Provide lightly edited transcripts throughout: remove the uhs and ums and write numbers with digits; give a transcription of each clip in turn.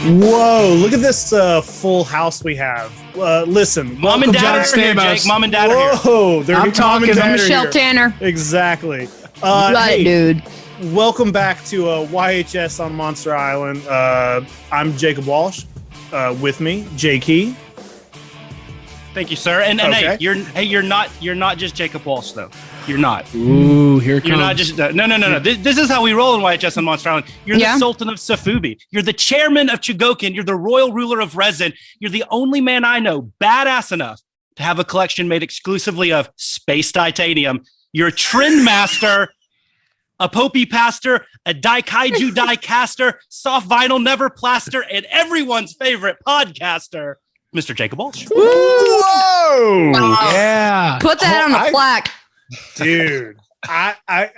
Whoa, look at this full house we have. Listen, Mom and Dad are here, Jake. Mom and Dad are here. Whoa, I'm talking to Michelle Tanner. Exactly. Hey, dude. Welcome back to YHS on Monster Island. I'm Jacob Walsh. With me, Jay Key. Thank you, sir. And Okay. hey, you're not just Jacob Walsh though. You're not. Ooh, here it comes. You're not just no. This is how we roll in YHS on Monster Island. You're the Sultan of Safubi. You're the chairman of Chigokin. You're the royal ruler of Resin. You're the only man I know badass enough to have a collection made exclusively of space titanium. You're a trend master, a popey pastor, a kaiju die caster, soft vinyl never plaster, and everyone's favorite podcaster, Mr. Jacob Walsh. Whoa! Wow. Yeah. Put that on a plaque. Dude, I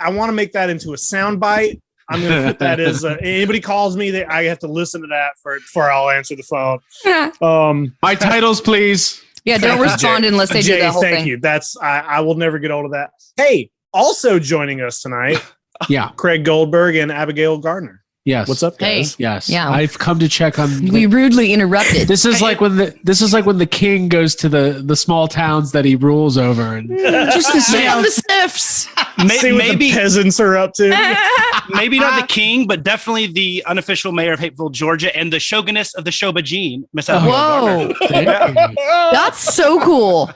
want to make that into a sound bite. I'm going to put that as anybody calls me, I have to listen to that before I'll answer the phone. My titles, please. Yeah, don't respond unless they do the whole thank thing. you. I will never get old of that. Hey, also joining us tonight, Yeah. Craig Goldberg and Abigail Gardner. Yes. What's up, guys? Yes. Yeah. I've come to check on. We rudely interrupted. This is like when the king goes to the small towns that he rules over, and Just to stay on the sniffs. See what the peasants are up to. Maybe not the king, but definitely the unofficial mayor of Hapeville, Georgia, and the shoguness of the Shoba Gene, Miss Abigail Gardner. Whoa. That's so cool.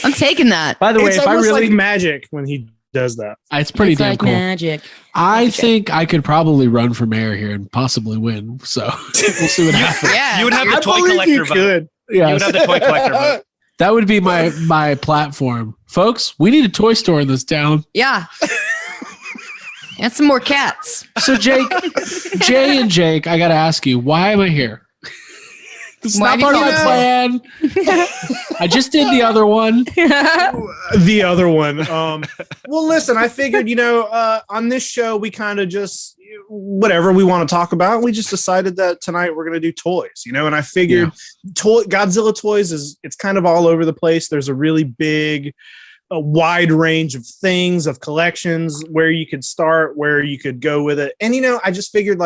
I'm taking that. by the way, It's if I almost really, like magic when he does that. it's pretty damn cool. magic. I think I could probably run for mayor here and possibly win. So we'll see what happens. Yeah. You would have the I toy believe collector you vote. could. Yes. You would have the toy collector vote. That would be my platform, folks. We need a toy store in this town. Yeah. And some more cats. So Jay and Jake, I got to ask you, why am I here? This is Why not do you part of my plan. I just did the other one. The other one. Well, listen, I figured, on this show, we kind of just, whatever we want to talk about, we just decided that tonight we're going to do toys, and I figured Godzilla toys it's kind of all over the place. There's a really big, a wide range of things, of collections, where you could start, where you could go with it. And, I just figured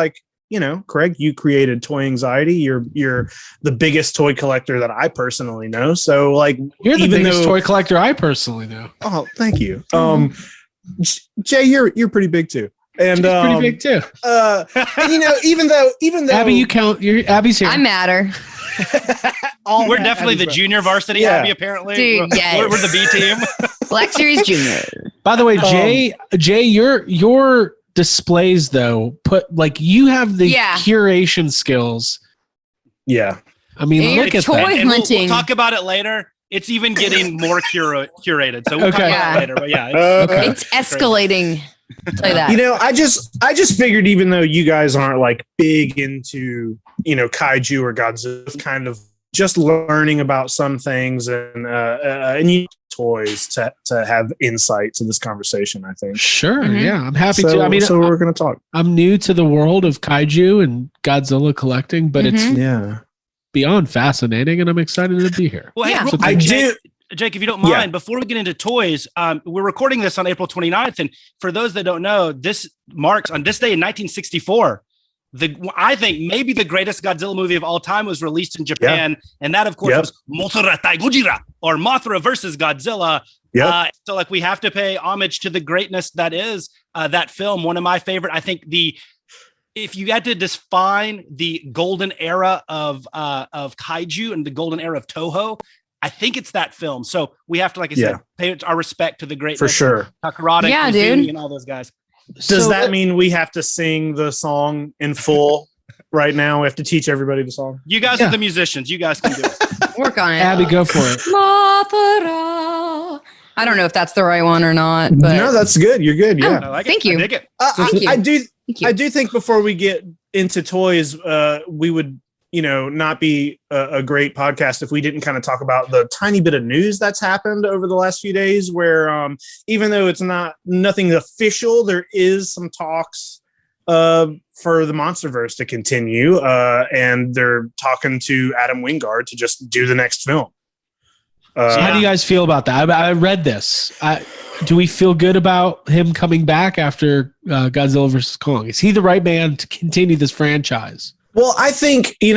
Craig, you created Toy Anxiety. You're the biggest toy collector that I personally know. So you're the biggest toy collector I personally know. Oh, thank you. Jay, you're pretty big too. And She's pretty big too. even though Abby, you count. Abby's here. I matter. We're definitely the junior varsity, Yeah. Abby, apparently. Dude, yes. We're the B team. Black Series Junior. By the way, Jay, your displays though you have the curation skills. Yeah. I mean, look at toy that. And hunting. we'll talk about it later. It's even getting more curated. So we'll talk about it later. But yeah. Okay. It's escalating. I'll tell you that. I just figured, even though you guys aren't big into kaiju or Godzilla, it's kind of just learning about some things and you toys to have insight to this conversation, I think. Sure. Mhm. Yeah, I'm happy to. I mean, so we're going to talk. I'm new to the world of kaiju and Godzilla collecting, but it's Yeah. beyond fascinating, and I'm excited to be here. Well, hey, Yeah. real quick, I do. Jake, if you don't mind, before we get into toys, we're recording this on April 29th. And for those that don't know, this marks on this day in 1964, I think maybe the greatest Godzilla movie of all time was released in Japan. And that, of course, was Mothra Gojira, or Mothra versus Godzilla. Yep. So we have to pay homage to the greatness that is that film. One of my favorite, I think if you had to define the golden era of kaiju and the golden era of Toho, I think it's that film. So we have to, like I said, pay our respect to the greatness For sure. of Takarada, Yeah, Izumi, dude. and all those guys. Does that mean we have to sing the song in full right now? We have to teach everybody the song. You guys are the musicians. You guys can do it. Work on it. Abby, go for it. Mothra. I don't know if that's the right one or not, but No, that's good. You're good. Yeah. I like Thank it. you. I dig it. Thank you. I do. Thank you. I do think before we get into toys, we would, not be a great podcast if we didn't kind of talk about the tiny bit of news that's happened over the last few days, where even though it's nothing official, there is some talks for the Monsterverse to continue, and they're talking to Adam Wingard to just do the next film. So how do you guys feel about that? I read this. Do we feel good about him coming back after Godzilla vs. Kong? Is he the right man to continue this franchise? Well, I think he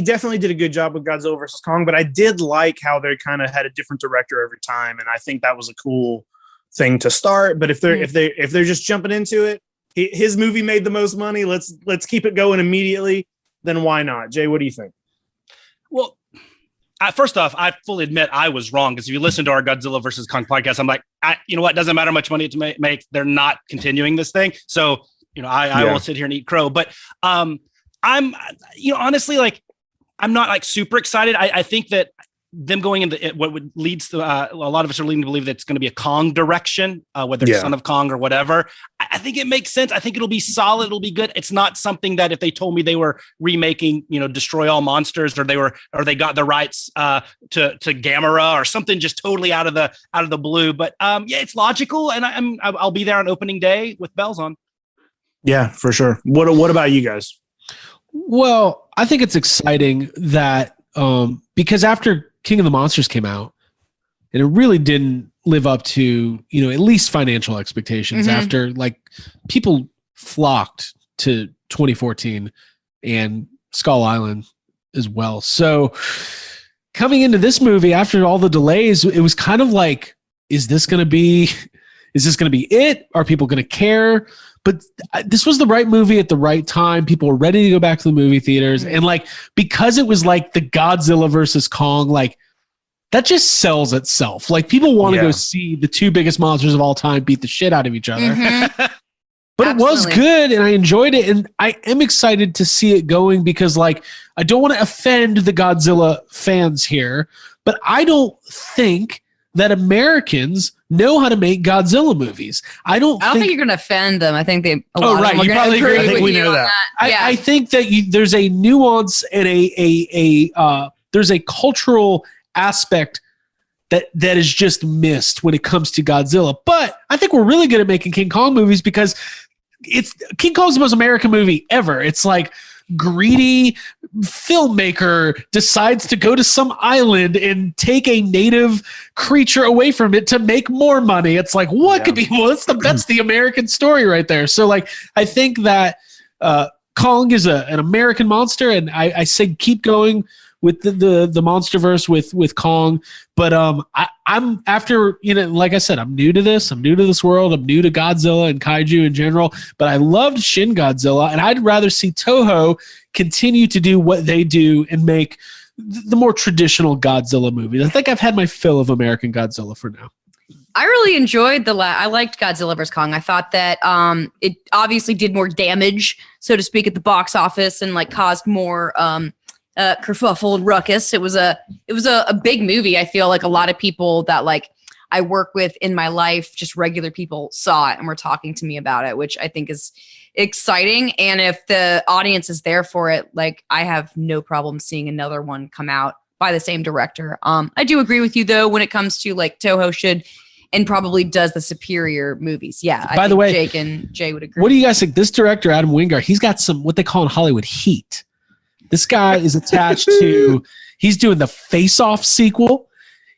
definitely did a good job with Godzilla versus Kong, but I did like how they kind of had a different director every time, and I think that was a cool thing to start. But if they're just jumping into it, his movie made the most money. Let's keep it going immediately. Then why not? Jay, what do you think? Well, first off, I fully admit I was wrong, because if you listen to our Godzilla versus Kong podcast, I'm like, you know what? Doesn't matter how much money to make. They're not continuing this thing. So, I will sit here and eat crow. But I'm, honestly, like, I'm not like super excited. I think that them going into what would leads to a lot of us are leading to believe that it's going to be a Kong direction, whether it's Son of Kong or whatever. I think it makes sense. I think it'll be solid. It'll be good. It's not something that if they told me they were remaking, Destroy All Monsters, or they got the rights to Gamera or something just totally out of the blue. But it's logical, and I'll be there on opening day with bells on. Yeah, for sure. What about you guys? Well, I think it's exciting that because after King of the Monsters came out, and it really didn't live up to, at least financial expectations, after like people flocked to 2014 and Skull Island as well. So coming into this movie after all the delays, it was kind of like, is this going to be it? Are people going to care? But this was the right movie at the right time. People were ready to go back to the movie theaters. And like, because it was like the Godzilla versus Kong, like that just sells itself. Like people want to go see the two biggest monsters of all time beat the shit out of each other. But it was good and I enjoyed it. And I am excited to see it going, because like, I don't want to offend the Godzilla fans here, but I don't think that Americans know how to make Godzilla movies. I don't think you're going to offend them. I think they. You probably agree. I think we know that. I think that there's a nuance and there's a cultural aspect that is just missed when it comes to Godzilla. But I think we're really good at making King Kong movies, because King Kong's the most American movie ever. It's like greedy filmmaker decides to go to some island and take a native creature away from it to make more money. It's like, what could be? Well, that's the American story right there. So like, I think that Kong is an American monster, and I say keep going with the MonsterVerse with Kong. But I'm after, like I said, I'm new to this. I'm new to this world. I'm new to Godzilla and Kaiju in general. But I loved Shin Godzilla, and I'd rather see Toho continue to do what they do and make the more traditional Godzilla movies. I think I've had my fill of American Godzilla for now. I really enjoyed I liked Godzilla vs. Kong. I thought that it obviously did more damage, so to speak, at the box office, and like caused more kerfuffle and ruckus. It was a big movie. I feel like a lot of people that like I work with in my life, just regular people, saw it and were talking to me about it, which I think is exciting. And if the audience is there for it, like I have no problem seeing another one come out by the same director. I do agree with you though, when it comes to like Toho should and probably does the superior movies. Yeah. By the way, Jake and Jay would agree. What do you guys think? This director, Adam Wingard, he's got some, what they call in Hollywood, heat. This guy is attached to, he's doing the Face Off sequel.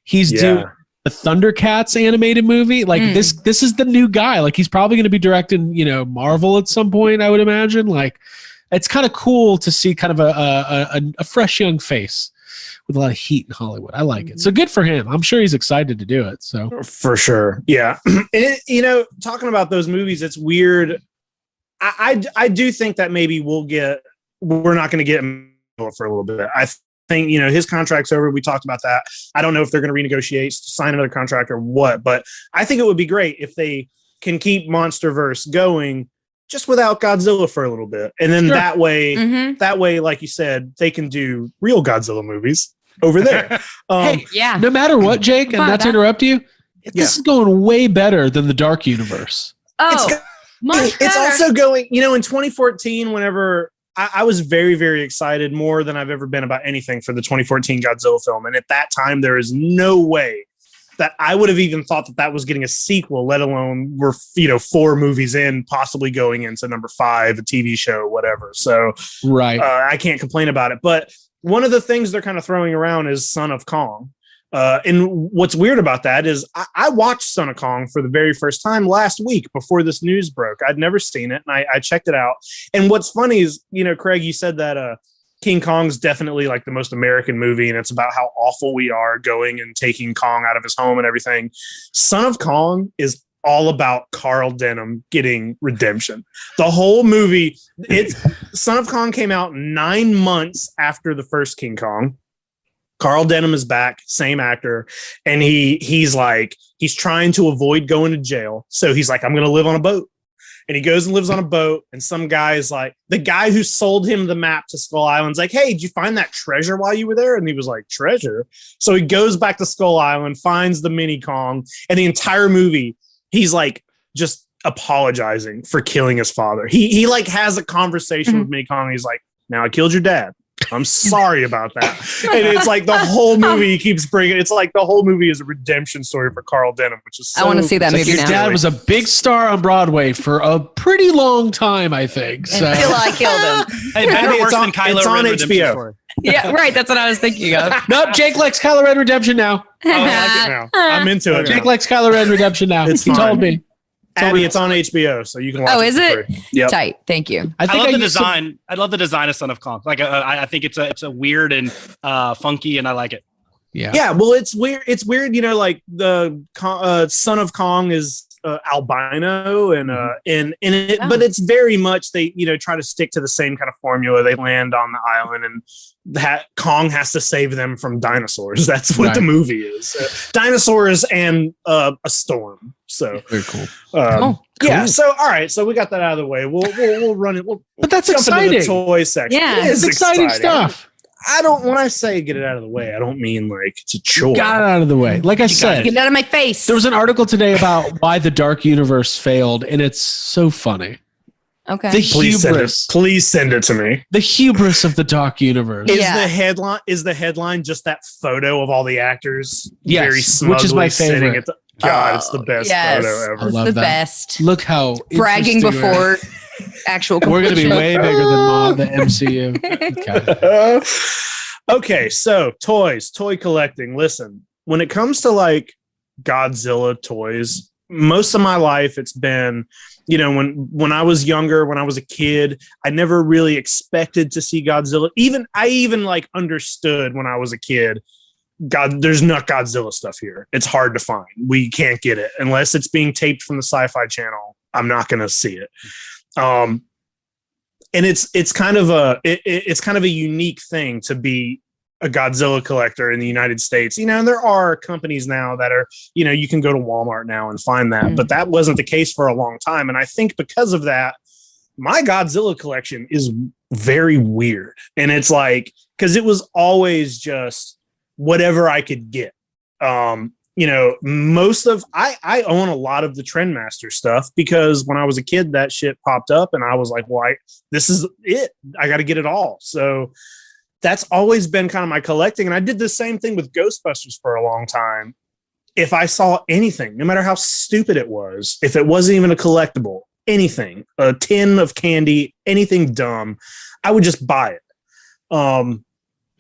He's doing the Thundercats animated movie. Like this is the new guy. Like he's probably going to be directing, Marvel at some point, I would imagine. Like it's kind of cool to see kind of a fresh young face with a lot of heat in Hollywood. I like it. So good for him. I'm sure he's excited to do it. So for sure. Yeah. And talking about those movies, it's weird. I do think that maybe we're not going to get him for a little bit. I think, his contract's over. We talked about that. I don't know if they're going to renegotiate, sign another contract or what, but I think it would be great if they can keep MonsterVerse going just without Godzilla for a little bit. And then that way, like you said, they can do real Godzilla movies over there. No matter what, Jake, and not to interrupt you, this is going way better than the Dark Universe. It's also going, in 2014, whenever I was very, very excited, more than I've ever been about anything, for the 2014 Godzilla film. And at that time, there is no way that I would have even thought that was getting a sequel, let alone we're, 4 movies in, possibly going into number 5, a TV show, whatever. So I can't complain about it. But one of the things they're kind of throwing around is Son of Kong. And what's weird about that is I watched Son of Kong for the very first time last week before this news broke. I'd never seen it, and I checked it out. And what's funny is, Craig, you said that King Kong's definitely like the most American movie, and it's about how awful we are going and taking Kong out of his home and everything. Son of Kong is all about Carl Denham getting redemption. The whole movie, Son of Kong came out 9 months after the first King Kong. Carl Denham is back, same actor, and he's trying to avoid going to jail. So he's like, I'm going to live on a boat. And he goes and lives on a boat, and some guy is like, the guy who sold him the map to Skull Island's like, hey, did you find that treasure while you were there? And he was like, treasure? So he goes back to Skull Island, finds the mini Kong, and the entire movie, he's like just apologizing for killing his father. He like has a conversation with mini Kong. He's like, now I killed your dad. I'm sorry about that. And it's like the whole movie keeps bringing. It's like the whole movie is a redemption story for Carl Denham, which is. I want to see that movie your now. Dad was a big star on Broadway for a pretty long time, I think. So. Until I killed him. Hey, better worse than Kylo it's on Ren HBO. Story. Yeah, right. That's what I was thinking of. Nope, Jake likes Kylo Ren Redemption now. Oh, I like it now. I'm into it. Jake likes Kylo Ren Redemption now. It's He fine. told me. Abby, it's on HBO, so you can watch it. Oh, is for it? free. Yep. Tight. Thank you. I love the design. I love the design of Son of Kong. Like, I think it's a weird and funky, and I like it. Yeah. Well, it's weird. It's weird. Like the Son of Kong is albino, and but it's very much they try to stick to the same kind of formula. They land on the island, and that Kong has to save them from dinosaurs. That's what the movie is. Dinosaurs and a storm. So very cool. Cool. Yeah. So all right. So we got that out of the way. We'll run it. But that's jump exciting. into the toy section. Yeah, it is It's exciting stuff. When I say get it out of the way, I don't mean like it's a chore. Got it out of the way. Like I said, Get it out of my face. there was an article today about why the Dark Universe failed, and it's so funny. Okay. The Please send it to me. The hubris of the Dark Universe. Is the headline just that photo of all the actors? Yes, very smugly which is my sitting favorite. at the, God, it's the best photo I ever. love the that. best. Look how Bragging interesting before actual we're going to be completion. way bigger than the MCU. Okay. Okay, so toy collecting. Listen, when it comes to like Godzilla toys, most of my life it's been, when I was younger, when I was a kid, I never really expected to see Godzilla. I even like understood when I was a kid, there's not Godzilla stuff here. It's hard to find. We can't get it unless it's being taped from the Sci-Fi Channel. I'm not going to see it. And it's kind of a unique thing to be a Godzilla collector in the United States. There are companies now that are, you can go to Walmart now and find that, but that wasn't the case for a long time. And I think because of that, my Godzilla collection is very weird. And it's like, because it was always just whatever I could get. Most of I own a lot of the Trendmaster stuff because when I was a kid, that shit popped up and I was like, well, this is it. I got to get it all. So that's always been kind of my collecting. And I did the same thing with Ghostbusters for a long time. If I saw anything, no matter how stupid it was, if it wasn't even a collectible, anything, a tin of candy, anything dumb, I would just buy it.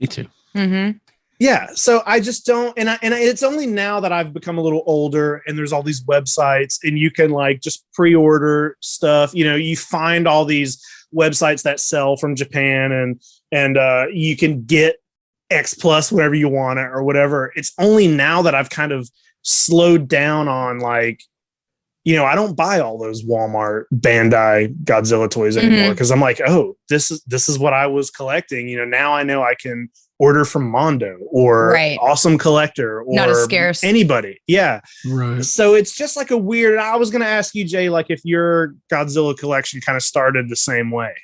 Me too. Mm-hmm. Yeah, so I just don't, and it's only now that I've become a little older, and there's all these websites, and you can like just pre-order stuff. You find all these websites that sell from Japan, and you can get X Plus whenever you want it or whatever. It's only now that I've kind of slowed down on like, I don't buy all those Walmart Bandai Godzilla toys anymore because I'm like, oh, this is what I was collecting. Now I know I can order from Mondo or Awesome Collector or not as scarce. Anybody. Yeah. Right. So it's just like a weird, I was going to ask you, Jay, like if your Godzilla collection kind of started the same way.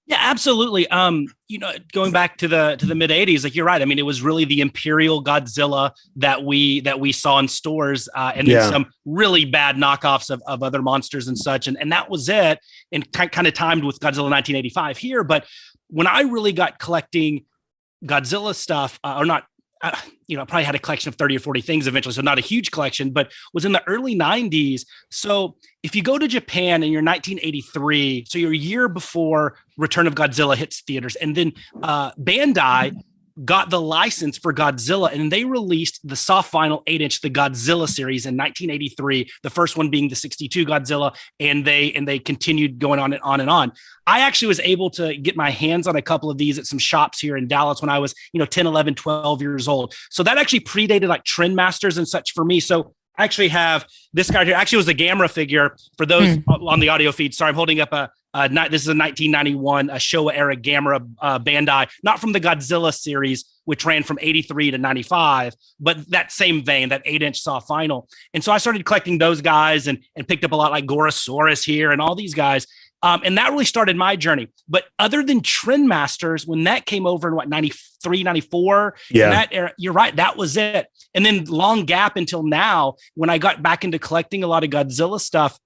Yeah, absolutely. Going back to the mid '80s, like you're right. I mean, it was really the Imperial Godzilla that we saw in stores, and then some really bad knockoffs of other monsters and such, and that was it. And kind of timed with Godzilla 1985 here. But when I really got collecting Godzilla stuff, or not, I probably had a collection of 30 or 40 things eventually, so not a huge collection, but was in the early 90s. So if you go to Japan in your 1983, so you're a year before Return of Godzilla hits theaters, and then Bandai got the license for Godzilla, and they released the soft vinyl 8-inch, the Godzilla series in 1983, the first one being the 62 Godzilla, and they continued going on and on and on. I actually was able to get my hands on a couple of these at some shops here in Dallas when I was, 10, 11, 12 years old. So that actually predated like Trend Masters and such for me. So I actually have this guy here. Actually, it was a Gamera figure for those on the audio feed. Sorry, I'm holding up this is a 1991 Showa era Gamera Bandai, not from the Godzilla series, which ran from 83 to 95, but that same vein, that 8-inch soft vinyl. And so I started collecting those guys and picked up a lot like Gorosaurus here and all these guys. And that really started my journey. But other than Trend Masters, when that came over in 93, 94, in that era, you're right, that was it. And then long gap until now, when I got back into collecting a lot of Godzilla stuff,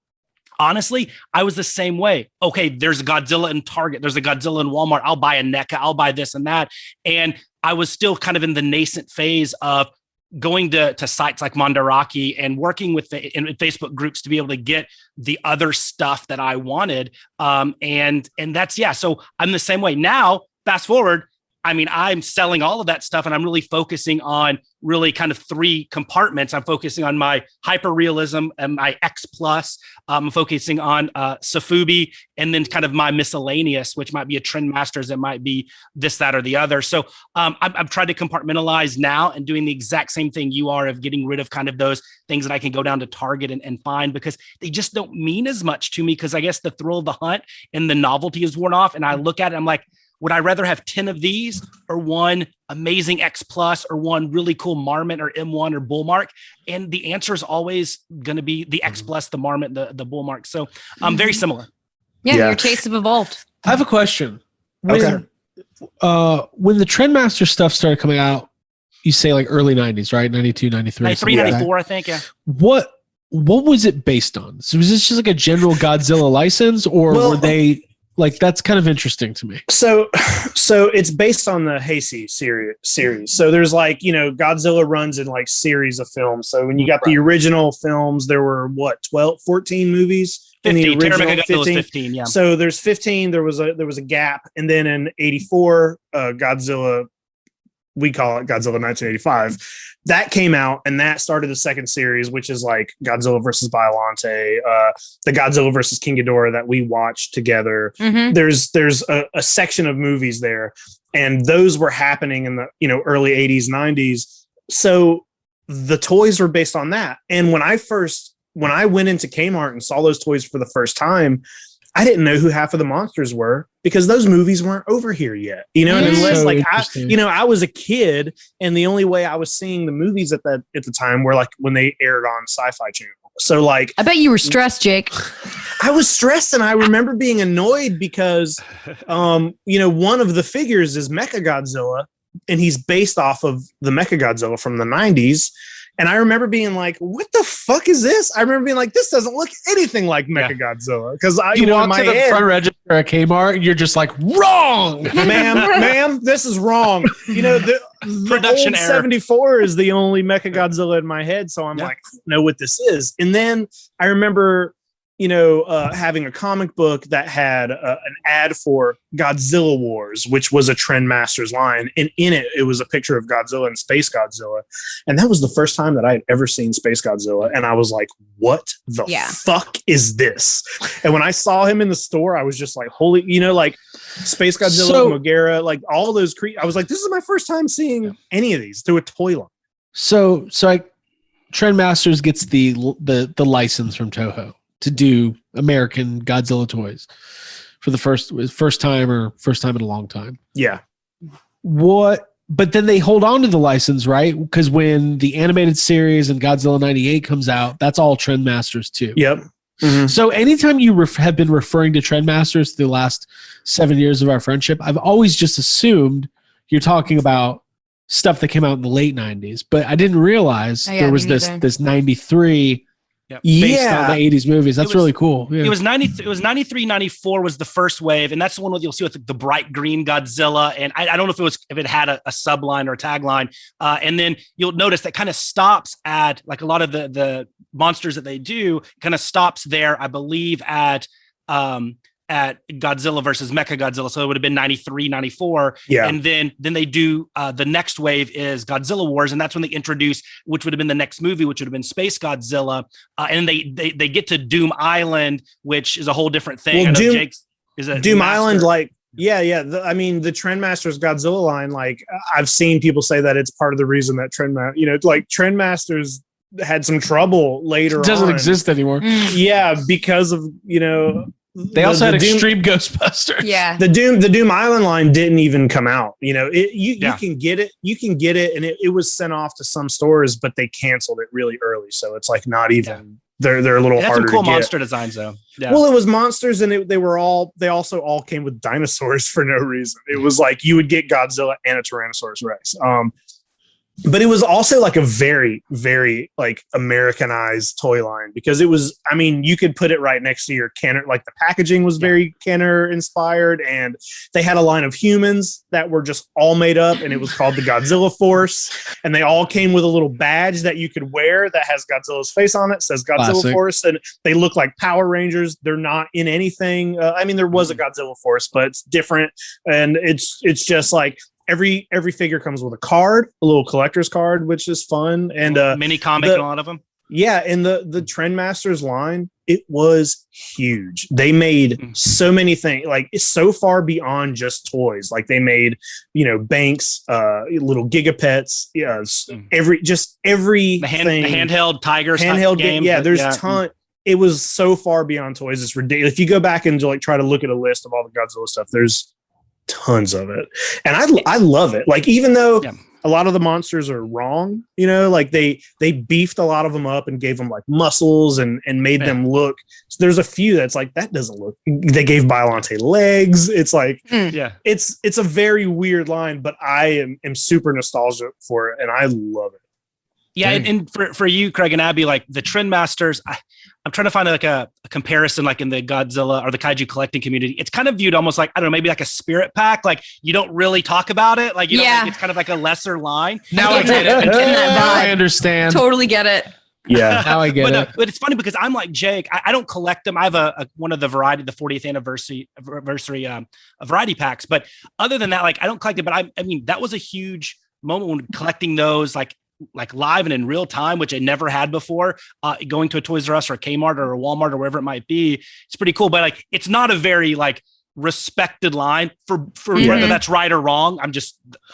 honestly, I was the same way. Okay, there's a Godzilla in Target. There's a Godzilla in Walmart. I'll buy a NECA. I'll buy this and that. And I was still kind of in the nascent phase of going to sites like Mandarake and working with in Facebook groups to be able to get the other stuff that I wanted. And that's, so I'm the same way now. Fast forward, I'm selling all of that stuff, and I'm really focusing on really kind of 3 compartments. I'm focusing on my hyper realism and my X plus. I'm focusing on Sofubi, and then kind of my miscellaneous, which might be a Trend Masters. It might be this, that, or the other. So I'm trying to compartmentalize now and doing the exact same thing you are, of getting rid of kind of those things that I can go down to Target and find, because they just don't mean as much to me, because I guess the thrill of the hunt and the novelty is worn off. And I look at it, I'm like, would I rather have 10 of these, or one amazing X plus, or one really cool Marmot or M1 or Bullmark? And the answer is always going to be the X plus, the Marmot, the Bullmark. So very similar. Yeah, your tastes have evolved. I have a question. Okay. When the Trendmaster stuff started coming out, you say like early 90s, right? 92, 93. 93, 94, I think, yeah. What was it based on? So was this just like a general Godzilla license, or were they... Like, that's kind of interesting to me. So it's based on the Heisei series. So there's like, Godzilla runs in like series of films. So when you got the original films, there were 14 movies 15, in the original. 15, yeah. So there's 15. There was a gap, and then in 84, Godzilla, we call it Godzilla 1985. That came out, and that started the second series, which is like Godzilla versus Biollante, the Godzilla versus King Ghidorah that we watched together. Mm-hmm. There's a section of movies there, and those were happening in the early 80s, 90s. So the toys were based on that. And when I went into Kmart and saw those toys for the first time, I didn't know who half of the monsters were, because those movies weren't over here yet, and unless I was a kid, and the only way I was seeing the movies at the time were like when they aired on Sci-Fi Channel. So like, I bet you were stressed, Jake. I was stressed, and I remember being annoyed because, one of the figures is Mechagodzilla, and he's based off of the Mechagodzilla from the 90s. And I remember being like, what the fuck is this? I remember being like, this doesn't look anything like Mechagodzilla. Because I walk to the front register at Kmart, and you're just like, wrong, ma'am, this is wrong. The production old error. 74 is the only Mechagodzilla in my head. So I'm like, I don't know what this is. And then I remember, having a comic book that had an ad for Godzilla Wars, which was a Trend Masters line. And in it, it was a picture of Godzilla and Space Godzilla. And that was the first time that I had ever seen Space Godzilla. And I was like, what the fuck is this? And when I saw him in the store, I was just like, holy, like Space Godzilla, Mogera, like all those I was like, this is my first time seeing any of these through a toy line. So Trend Masters gets the license from Toho to do American Godzilla toys for the first time in a long time. Yeah. But then they hold on to the license, right? Because when the animated series and Godzilla 98 comes out, that's all Trend Masters too. Yep. Mm-hmm. So anytime you have been referring to Trend Masters the last 7 years of our friendship, I've always just assumed you're talking about stuff that came out in the late 90s, but I didn't realize there was this 93 based on the 80s movies. That's really cool. Yeah. It was 93, 94 was the first wave, and that's the one that you'll see with the bright green Godzilla. And I don't know if it had a subline or a tagline. And then you'll notice that kind of stops at, like, a lot of the monsters that they do kind of stops there, I believe, at at Godzilla versus Mechagodzilla. So it would have been 93, 94. Yeah. And then they do the next wave is Godzilla Wars. And that's when they introduce, which would have been the next movie, which would have been Space Godzilla. And they get to Doom Island, which is a whole different thing. Well, I know Jake's is a Doom master. Island, like, yeah. I mean, the Trendmasters Godzilla line, like, I've seen people say that it's part of the reason that Trendmasters had some trouble later. It doesn't on. exist anymore. Yeah, because of they also had Extreme Ghostbusters. Yeah, the Doom Island line didn't even come out. You can get it, and it was sent off to some stores, but they canceled it really early, so it's like not even. Yeah. They're a little harder. Some cool to get. monster designs though. Yeah. Well, it was monsters, and they also all came with dinosaurs for no reason. It was like you would get Godzilla and a Tyrannosaurus Rex. But it was also like a very, very like Americanized toy line, because it was, I mean, you could put it right next to your Kenner, like the packaging was very Kenner inspired, and they had a line of humans that were just all made up, and it was called the Godzilla Force, and they all came with a little badge that you could wear that has Godzilla's face on it, says Godzilla Classic. Force, and they look like Power Rangers. They're not in anything. I mean, there was a Godzilla Force, but it's different, and it's just like, Every figure comes with a card, a little collector's card, which is fun, and mini comic and a lot of them. Yeah, and the Trendmasters line, it was huge. They made so many things, like it's so far beyond just toys. Like they made, banks, little gigapets, every the handheld tigers, handheld games. Yeah, there's a ton. It was so far beyond toys. It's ridiculous. If you go back and like try to look at a list of all the Godzilla stuff, there's tons of it, and I love it. Like, even though a lot of the monsters are wrong, like they beefed a lot of them up and gave them like muscles and made them look. So there's a few that's like, that doesn't look. They gave Biollante legs. It's like, it's a very weird line, but I am super nostalgic for it, and I love it. Yeah, and for you, Craig and Abby, like the Trendmasters, I'm trying to find like a comparison, like in the Godzilla or the Kaiju collecting community. It's kind of viewed almost like, I don't know, maybe like a spirit pack. Like you don't really talk about it. Like, it's kind of like a lesser line. Now I get it. Now I understand. Totally get it. Yeah, now I get it. But it's funny because I'm like Jake. I don't collect them. I have one of the 40th anniversary variety packs. But other than that, like I don't collect it. But I mean, that was a huge moment when collecting those, like live and in real time, which I never had before, going to a Toys R Us or a Kmart or a Walmart or wherever it might be. It's pretty cool, but like, it's not a very like respected line for whether that's right or wrong.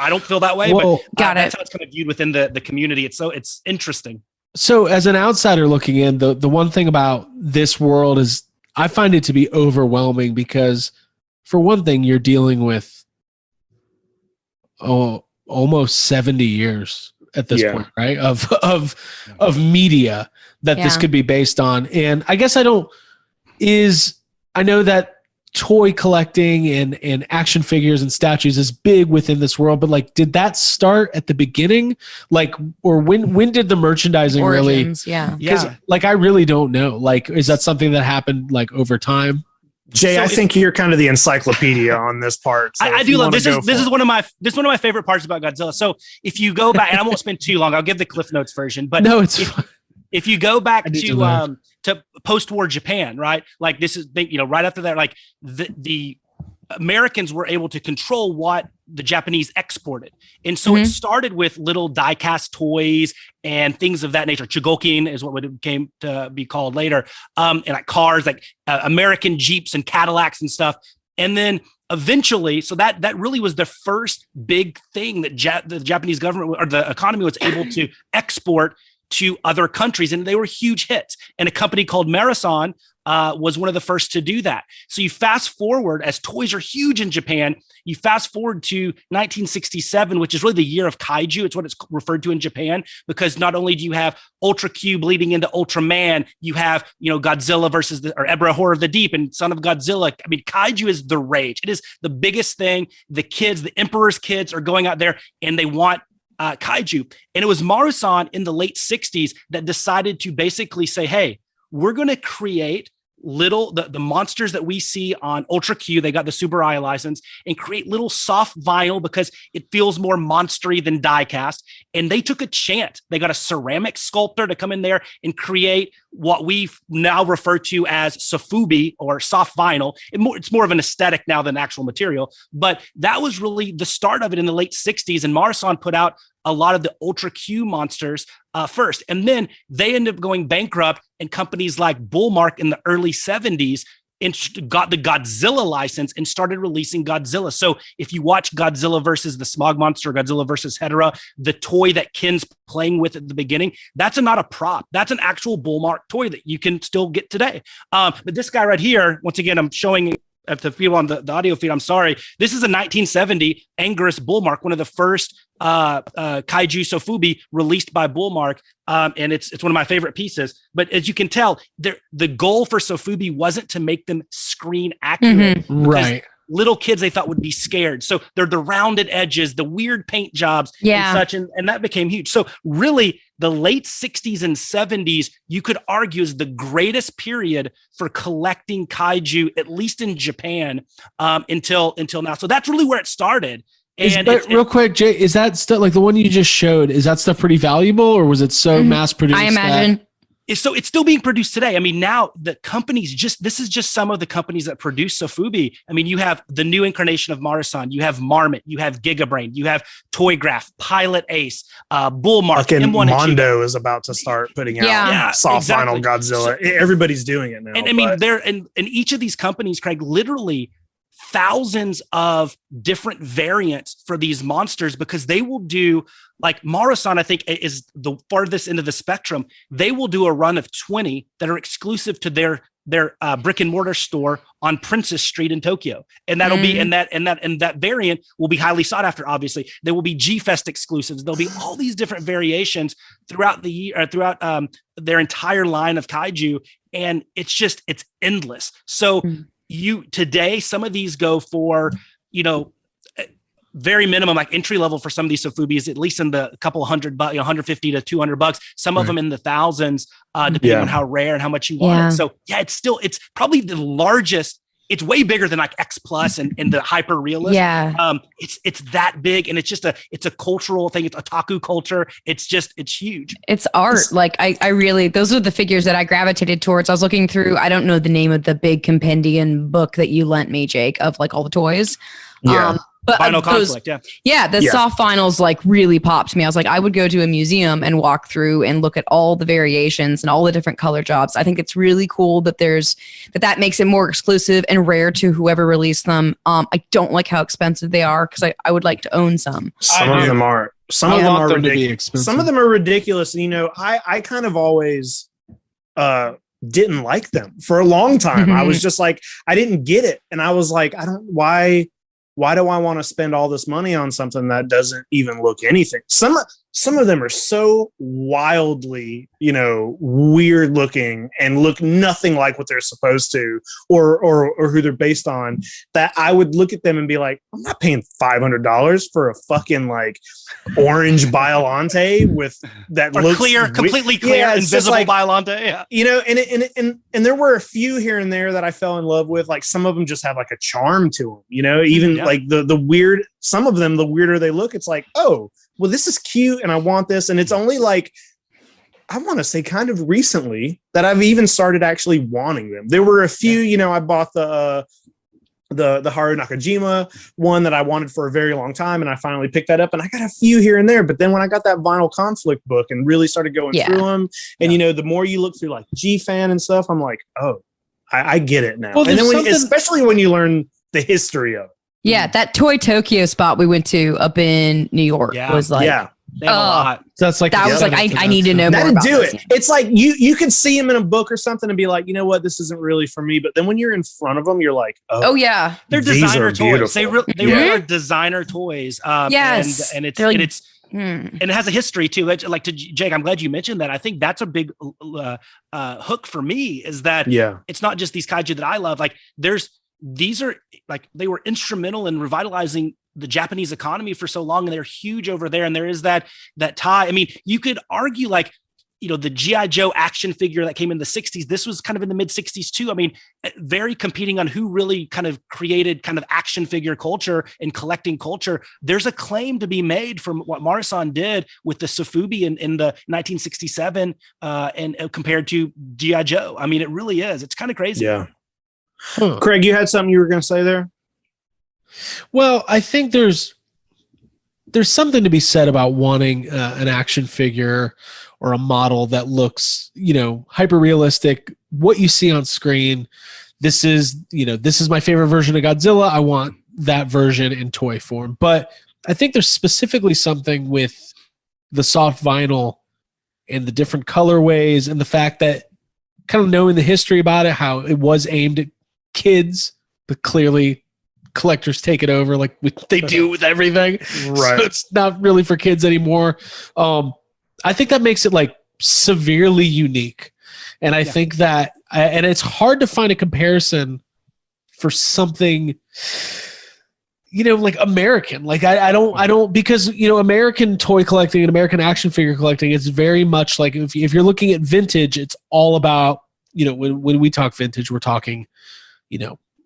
I don't feel that way, but that's how it's kind of viewed within the community. It's interesting. So as an outsider looking in, the one thing about this world is I find it to be overwhelming, because for one thing, you're dealing with almost 70 years at this point, right? Of media that this could be based on. And I guess I know that toy collecting and action figures and statues is big within this world, but like, did that start at the beginning? Like, or when did the merchandising Origins, really? Because like, I really don't know. Like, is that something that happened like over time? Jay, I think you're kind of the encyclopedia on this part. So I do love this. Is one of my favorite parts about Godzilla. So if you go back, and I won't spend too long, I'll give the Cliff Notes version. But no, if you go back to post-war Japan, right? Like this is right after that, like the Americans were able to control what the Japanese exported. And so it started with little die-cast toys and things of that nature. Chogokin is what it came to be called later. And like cars, like American Jeeps and Cadillacs and stuff. And then eventually, so that really was the first big thing that the Japanese government or the economy was able to export to other countries, and they were huge hits. And a company called Marathon was one of the first to do that. So you fast forward, as toys are huge in Japan, you fast forward to 1967, which is really the year of Kaiju. It's what it's referred to in Japan, because not only do you have Ultra Cube leading into Ultraman, you have, Godzilla versus or Ebra Horror of the Deep and Son of Godzilla. I mean, Kaiju is the rage. It is the biggest thing. The Emperor's kids are going out there and they want Kaiju. And it was Marusan in the late 60s that decided to basically say, hey, we're going to create the monsters that we see on Ultra Q. They got the Super Eye license, and create little soft vinyl because it feels more monstery than die cast. And they took a chance. They got a ceramic sculptor to come in there and create what we now refer to as sofubi or soft vinyl. It's more of an aesthetic now than actual material, but that was really the start of it in the late 60s. And Marathon put out a lot of the Ultra Q monsters first. And then they ended up going bankrupt, and companies like Bullmark in the early 70s got the Godzilla license and started releasing Godzilla. So if you watch Godzilla versus the Smog Monster, Godzilla versus Hedorah, the toy that Ken's playing with at the beginning, that's not a prop. That's an actual Bullmark toy that you can still get today. But this guy right here, once again, I'm showing at the people on the audio feed, I'm sorry. This is a 1970 Anguirus Bullmark, one of the first kaiju sofubi released by Bullmark, and it's one of my favorite pieces. But as you can tell, the goal for sofubi wasn't to make them screen accurate, right? Little kids they thought would be scared, so they're the rounded edges, the weird paint jobs, and such, and that became huge. So really, the late 60s and 70s, you could argue, is the greatest period for collecting kaiju, at least in Japan, until now. So that's really where it started. But real quick, Jay, is that stuff like the one you just showed? Is that stuff pretty valuable, or was it so mass produced? I imagine. So it's still being produced today. I mean, now the companies this is just some of the companies that produce sofubi. I mean, you have the new incarnation of Marathon, you have Marmot, you have Gigabrain, you have Toygraph, Pilot Ace, Bullmark, M1 Mondo is about to start putting out soft vinyl Godzilla. Everybody's doing it now. And I mean, they're in each of these companies, Craig, literally thousands of different variants for these monsters, because they will do, like Marathon, I think, is the farthest end of the spectrum. They will do a run of 20 that are exclusive to their brick and mortar store on Princess Street in Tokyo, and that'll be and that variant will be highly sought after. Obviously, there will be G-Fest exclusives. There'll be all these different variations throughout the year, throughout their entire line of kaiju, and it's endless. So today, some of these go for, very minimum, like entry level for some of these sofubi, at least in the couple hundred bucks, $150 to $200. Some of them in the thousands, depending on how rare and how much you want it. So it's probably the largest. It's way bigger than like X Plus and the hyper realist. It's that big, and it's a cultural thing. It's otaku culture. It's huge. It's art. I really, those are the figures that I gravitated towards. I was looking through, I don't know the name of the big compendium book that you lent me, Jake, of like all the toys. But Vinyl Conflict, the soft vinyls like really popped to me. I was like, I would go to a museum and walk through and look at all the variations and all the different color jobs. I think it's really cool that that makes it more exclusive and rare to whoever released them. I don't like how expensive they are, because I would like to own some. Some of them are ridiculous. Some of them are ridiculous. I kind of always didn't like them for a long time. I was just like, I didn't get it, and I was like, why do I want to spend all this money on something that doesn't even look anything? Some of them are so wildly, weird looking and look nothing like what they're supposed to, or who they're based on, that I would look at them and be like, I'm not paying $500 for a fucking like orange Biollante with that looks completely clear, invisible Biollante. And there were a few here and there that I fell in love with. Like some of them just have like a charm to them, even like the weird, some of them, the weirder they look, it's like, oh, well, this is cute and I want this. And it's only like, I want to say kind of recently that I've even started actually wanting them. There were a few, I bought the Haru Nakajima one that I wanted for a very long time, and I finally picked that up, and I got a few here and there. But then when I got that Vinyl Conflict book and really started going through them, and the more you look through like G-Fan and stuff, I'm like, oh, I get it now. Well, and then especially when you learn the history of it. Yeah, that Toy Tokyo spot we went to up in New York was like, they have a lot. So that's like that was like I need to know more about it. It's like you could see them in a book or something and be like, you know what, this isn't really for me. But then when you're in front of them, you're like, oh yeah, they're designer toys. They really are designer toys. Yes, and it has a history too. Like to Jake, I'm glad you mentioned that. I think that's a big hook for me, is that it's not just these kaiju that I love. Like these are like, they were instrumental in revitalizing the Japanese economy for so long, and they're huge over there. And there is that tie. I mean, you could argue like, the G.I. Joe action figure that came in the 60s, this was kind of in the mid 60s too. I mean, very competing on who really kind of created kind of action figure culture and collecting culture. There's a claim to be made from what Marasan did with the Sofubi in the 1967 and compared to G.I. Joe. I mean, it really is. It's kind of crazy. Yeah. Craig, you had something you were going to say there? Well, I think there's something to be said about wanting an action figure or a model that looks, hyper realistic. What you see on screen, this is my favorite version of Godzilla. I want that version in toy form. But I think there's specifically something with the soft vinyl and the different colorways and the fact that kind of knowing the history about it, how it was aimed at kids, but clearly collectors take it over like they do with everything. Right. So it's not really for kids anymore. I think that makes it like severely unique. And I think that, and it's hard to find a comparison for something, like American. Like I don't, because, American toy collecting and American action figure collecting, it's very much like if you're looking at vintage, it's all about, when we talk vintage, we're talking,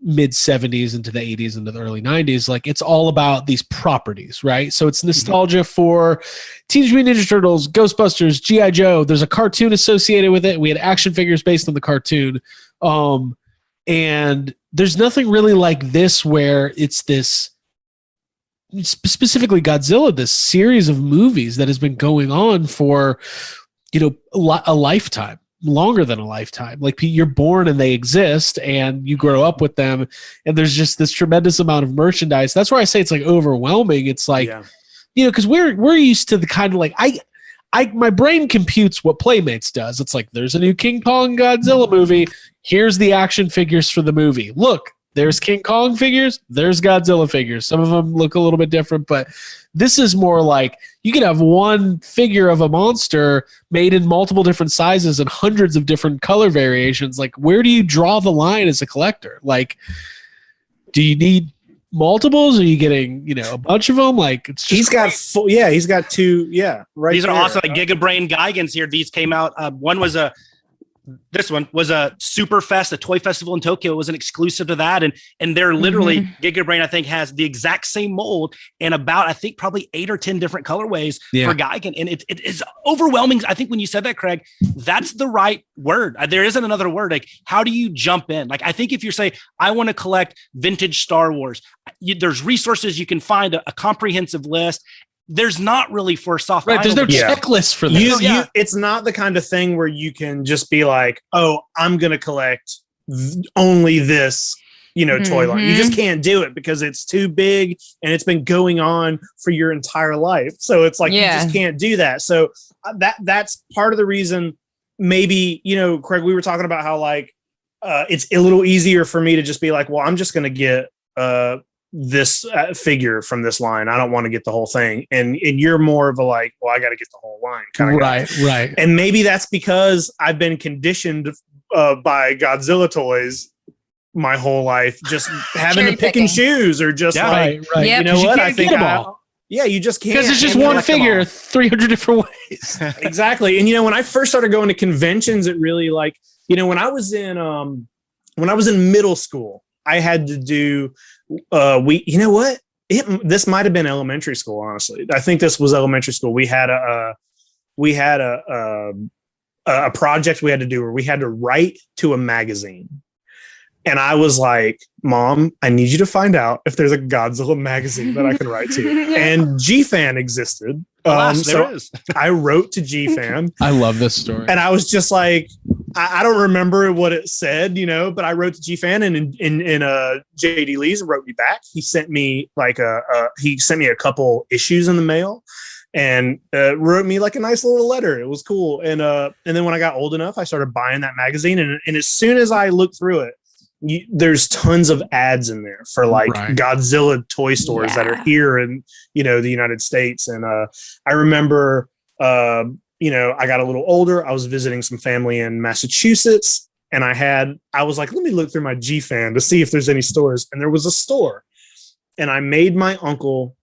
mid 70s into the 80s into the early 90s. Like it's all about these properties, right? So it's nostalgia for Teenage Mutant Ninja Turtles, Ghostbusters, G.I. Joe. There's a cartoon associated with it. We had action figures based on the cartoon. And there's nothing really like this where it's this, specifically Godzilla, this series of movies that has been going on for, a lifetime. Longer than a lifetime. Like you're born and they exist and you grow up with them, and there's just this tremendous amount of merchandise. That's why I say it's like overwhelming. It's like, because we're used to the kind of like my brain computes what Playmates does. It's like there's a new King Kong Godzilla movie. Here's the action figures for the movie. Look, there's King Kong figures, there's Godzilla figures. Some of them look a little bit different, but this is more like you can have one figure of a monster made in multiple different sizes and hundreds of different color variations. Like, where do you draw the line as a collector? Like, do you need multiples? Are you getting, a bunch of them? Like, it's just he's got two. Yeah. Right. These are awesome. Like Gigabrain Gigans here. These came out. This one was a Super Fest, a toy festival in Tokyo. It was an exclusive to that. And they're literally, Gigabrain, I think, has the exact same mold and about, I think, probably 8 or 10 different colorways for Gigan. And it is overwhelming. I think when you said that, Craig, that's the right word. There isn't another word. Like, how do you jump in? Like, I think if you say, I want to collect vintage Star Wars, there's resources you can find, a comprehensive list. There's not really for soft. Right, there's no checklist for this. It's not the kind of thing where you can just be like, oh, I'm going to collect only this, toy line. You just can't do it because it's too big and it's been going on for your entire life. So it's like, you just can't do that. So that's part of the reason maybe, Craig, we were talking about how like, it's a little easier for me to just be like, well, I'm just going to get, this figure from this line. I don't want to get the whole thing. And you're more of a like, well, I got to get the whole line kind of guy. Right. And maybe that's because I've been conditioned by Godzilla toys my whole life, just having to pick and choose or just you know what? I think you just can't. Because it's just one figure, 300 different ways. Exactly. And when I first started going to conventions, it really like, when I was in middle school, I had to do this might have been elementary school, honestly. I think this was elementary school. We had a project we had to do where we had to write to a magazine. And I was like, Mom, I need you to find out if there's a Godzilla magazine that I can write to. And G-Fan existed. There is. I wrote to G-Fan. I love this story. And I was just like, I don't remember what it said, but I wrote to G-Fan and JD Lee's wrote me back. He sent me a couple issues in the mail and wrote me like a nice little letter. It was cool. And then when I got old enough, I started buying that magazine. And as soon as I looked through it, there's tons of ads in there for like Godzilla toy stores that are here in, the United States. And I remember, I got a little older. I was visiting some family in Massachusetts and I was like, let me look through my G-Fan to see if there's any stores. And there was a store and I made my uncle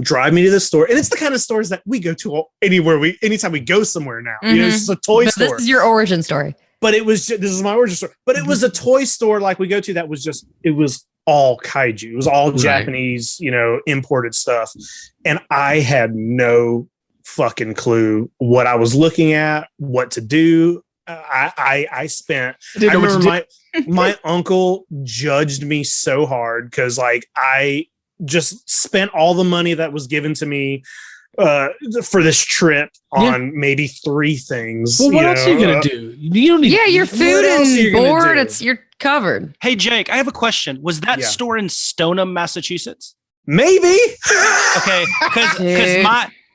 drive me to the store. And it's the kind of stores that we go to anytime we go somewhere now. You know, it's just a toy store. This is your origin story. But this is my origin story. But it was a toy store like we go to that was it was all kaiju. It was all Japanese, you know, imported stuff. And I had no fucking clue what I was looking at, what to do. I remember my uncle judged me so hard because like I just spent all the money that was given to me for this trip on maybe 3 things. Well, what else are you gonna do? You don't need. Yeah, your food and board. You're covered. Hey Jake, I have a question. Was that store in Stoneham, Massachusetts? Maybe. Okay,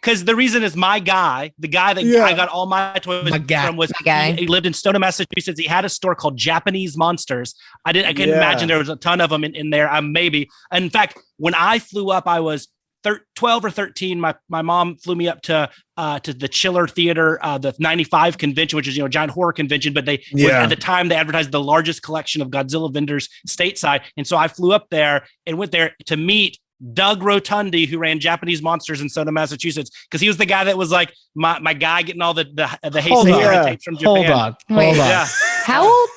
because the reason is my guy, the guy that I got all my toys from was he lived in Stoneham, Massachusetts. He had a store called Japanese Monsters. I couldn't imagine there was a ton of them in there. Maybe. In fact, when I flew up, I was 12 or 13. My mom flew me up to the Chiller Theater, the 95 convention, which is, you know, a giant horror convention. But at the time they advertised the largest collection of Godzilla vendors stateside. And so I flew up there and went there to meet Doug Rotundi, who ran Japanese Monsters in Stoneham, Massachusetts, because he was the guy that was like my guy getting all the Heisei tapes from Japan. Hold on. Yeah. How old?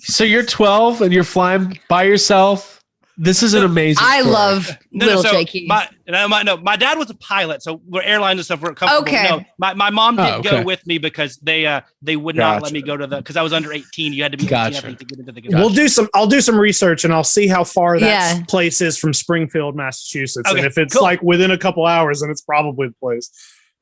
So you're 12 and you're flying by yourself. This is an amazing story. I love little Jakey. My dad was a pilot, so we're airlines and stuff. We're comfortable. Okay. No, my mom did go with me because they would not let me go to because I was under 18. You had to be 18 to get into the I'll do some research and I'll see how far that place is from Springfield, Massachusetts. Okay, and if it's like within a couple hours, then it's probably the place.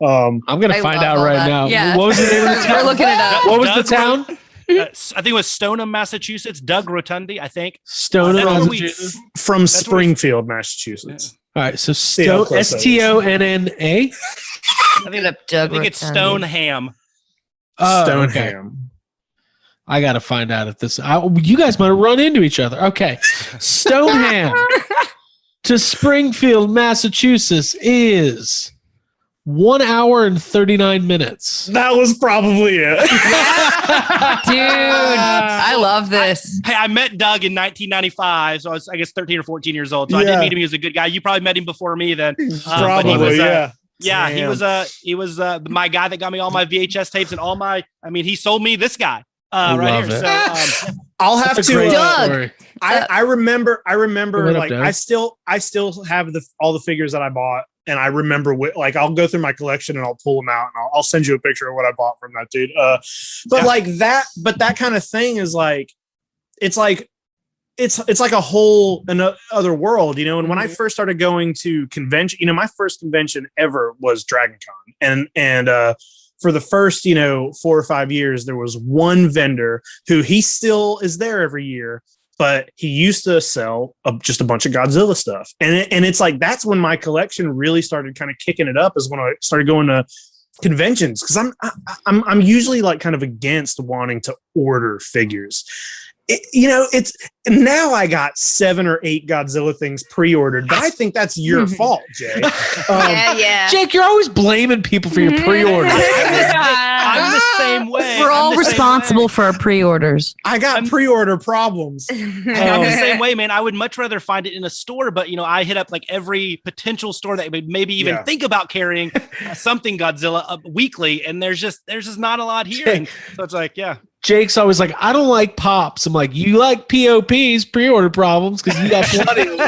I'm gonna find out right now. Yeah. What was the name of the town? We're looking it up. What was the town? I think it was Stoneham, Massachusetts. Doug Rotundi, I think. Stoneham, Massachusetts. From Springfield, Massachusetts. All right, so Stoneham. I think it's Stoneham. Stoneham. Okay. I got to find out if this. You guys might have run into each other. Okay, Stoneham to Springfield, Massachusetts is 1 hour and 39 minutes. That was probably it. Dude, I love this. I met Doug in 1995, so I was, I guess, 13 or 14 years old. So I did meet him. He was a good guy. You probably met him before me then. Probably, yeah. He was my guy that got me all my VHS tapes and all my. I mean, he sold me this guy right here. So I'll have to. Doug. I remember. Like Doug? I still have all the figures that I bought. And I remember, like, I'll go through my collection and I'll pull them out and I'll send you a picture of what I bought from that dude. But that kind of thing is like, it's like a whole other world, you know. And when I first started going to convention, you know, my first convention ever was Dragon Con, and for the first 4 or 5 years, there was one vendor who he still is there every year. But he used to sell just a bunch of Godzilla stuff. And it's like, that's when my collection really started kind of kicking it up, is when I started going to conventions. Cause I'm usually like kind of against wanting to order figures. It's now I got 7 or 8 Godzilla things pre-ordered, but I think that's your fault, Jay. Yeah. Jake, you're always blaming people for your pre-orders. I'm the same way. We're all responsible for our pre-orders. I got pre-order problems. I'm the same way, man. I would much rather find it in a store, but I hit up like every potential store that would maybe even think about carrying something Godzilla weekly, and there's just not a lot here. So it's like, Jake's always like, I don't like pops. I'm like, you like POPs, pre-order problems, because you got plenty of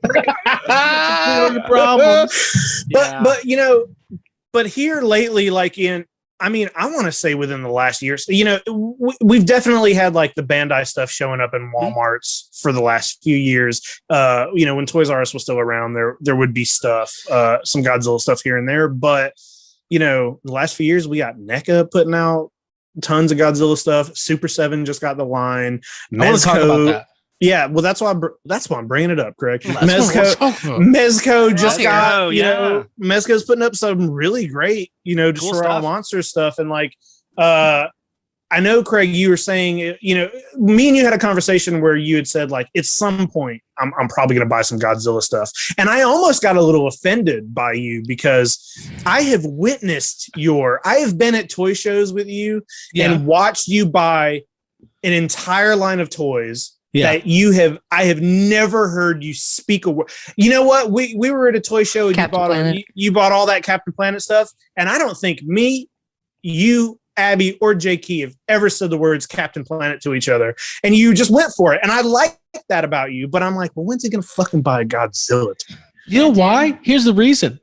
pre-order problems. But here lately, like I want to say within the last year, we've definitely had like the Bandai stuff showing up in Walmarts for the last few years. When Toys R Us was still around, there would be stuff, some Godzilla stuff here and there. But, the last few years, we got NECA putting out tons of Godzilla stuff. Super 7 just got the line. I want to talk about that. Yeah, well, that's why I'm bringing it up, Craig. Mezco just got, Mezco's putting up some really great, cool Destroy All Monsters stuff. And like, I know, Craig, you were saying, me and you had a conversation where you had said, like, at some point, I'm probably going to buy some Godzilla stuff. And I almost got a little offended by you because I have been at toy shows with you and watched you buy an entire line of toys that I have never heard you speak a word. You know what? We were at a toy show and you bought all that Captain Planet stuff. And I don't think me, you, Abbey, or J.K. have ever said the words Captain Planet to each other. And you just went for it. And I like that about you. But I'm like, well, when's he going to fucking buy a Godzilla? You know why? Here's the reason.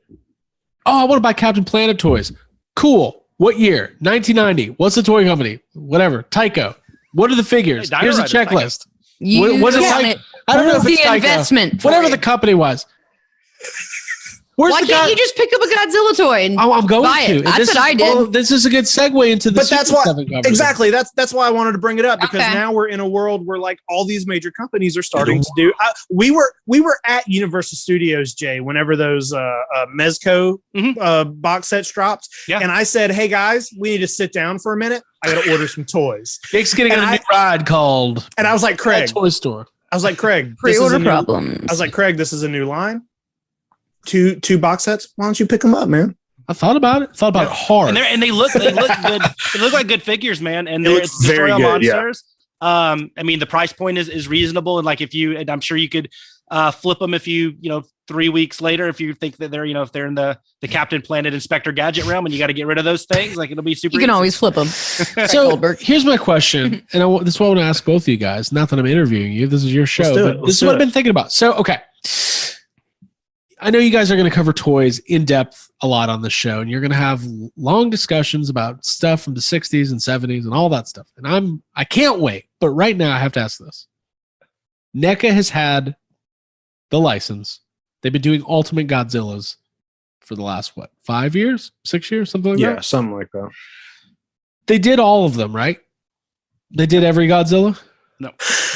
Oh, I want to buy Captain Planet toys. Cool. What year? 1990. What's the toy company? Whatever. Tycho. What are the figures? Here's a checklist. Was it Tycho? I don't know if it's Tycho. Investment. Whatever the company was. Why can't you just pick up a Godzilla toy and I'm going buy it? That's what I did. Oh, this is a good segue into the. But that's why exactly. That's why I wanted to bring it up because now we're in a world where like all these major companies are starting to do. We were at Universal Studios, Jay, whenever those Mezco box sets dropped, and I said, "Hey guys, we need to sit down for a minute. I got to order some toys." Nick's getting a new ride called. And I was like, Craig, toy store. I was like, Craig, pre-order problems. I was like, Craig, this is a new line. Two box sets. Why don't you pick them up, man? I thought about it. Thought about it hard. And they look good. They look like good figures, man. And it's very good. Monsters. Yeah. I mean, the price point is reasonable, and like and I'm sure you could flip them if you 3 weeks later if you think that they're if they're in the Captain Planet Inspector Gadget realm and you got to get rid of those things, like it'll be super. You can always flip them. So here's my question, and this is what I want to ask both of you guys. Not that I'm interviewing you. This is your show, but this is what I've been thinking about. So okay. I know you guys are going to cover toys in depth a lot on this show, and you're going to have long discussions about stuff from the 60s and 70s and all that stuff. And I can't wait. But right now I have to ask this. NECA has had the license. They've been doing Ultimate Godzillas for the last, 5 years, 6 years, something like that? Yeah, something like that. They did all of them, right? They did every Godzilla? No.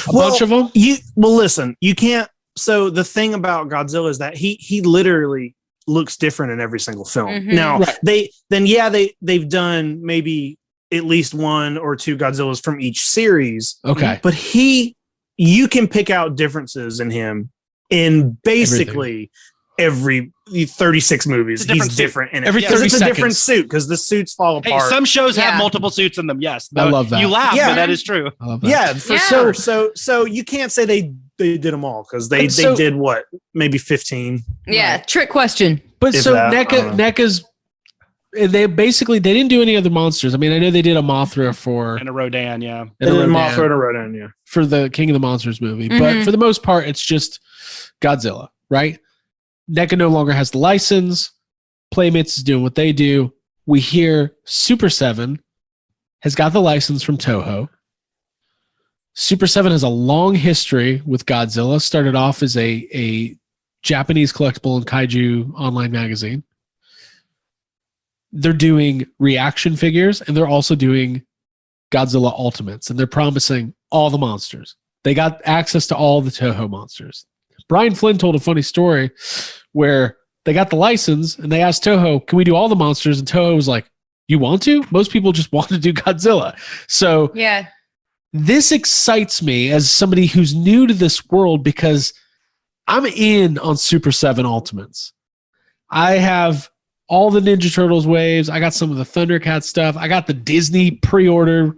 A bunch of them? Listen, you can't. So the thing about Godzilla is that he literally looks different in every single film. Mm-hmm. Now they've done maybe at least one or two Godzillas from each series. Okay. But you can pick out differences in him in basically every 36 movies. He's different in it. Every 30 it's a seconds. different suit because the suits fall apart. Some shows have multiple suits in them. Yes. I love that. You laugh, but that is true. I love that. Yeah, for sure. So you can't say they did them all because they did what, maybe 15. Yeah, trick question. But so NECA's they didn't do any other monsters. I mean, I know they did a Mothra and a Rodan, yeah. They did a Mothra and a Rodan, yeah. For the King of the Monsters movie. Mm-hmm. But for the most part, it's just Godzilla, right? NECA no longer has the license. Playmates is doing what they do. We hear Super 7 has got the license from Toho. Super 7 has a long history with Godzilla. Started off as a Japanese collectible and kaiju online magazine. They're doing reaction figures, and they're also doing Godzilla Ultimates, and they're promising all the monsters. They got access to all the Toho monsters. Brian Flynn told a funny story where they got the license, and they asked Toho, can we do all the monsters? And Toho was like, you want to? Most people just want to do Godzilla. So yeah. This excites me as somebody who's new to this world because I'm in on Super 7 Ultimates. I have all the Ninja Turtles waves. I got some of the Thundercat stuff. I got the Disney pre-order.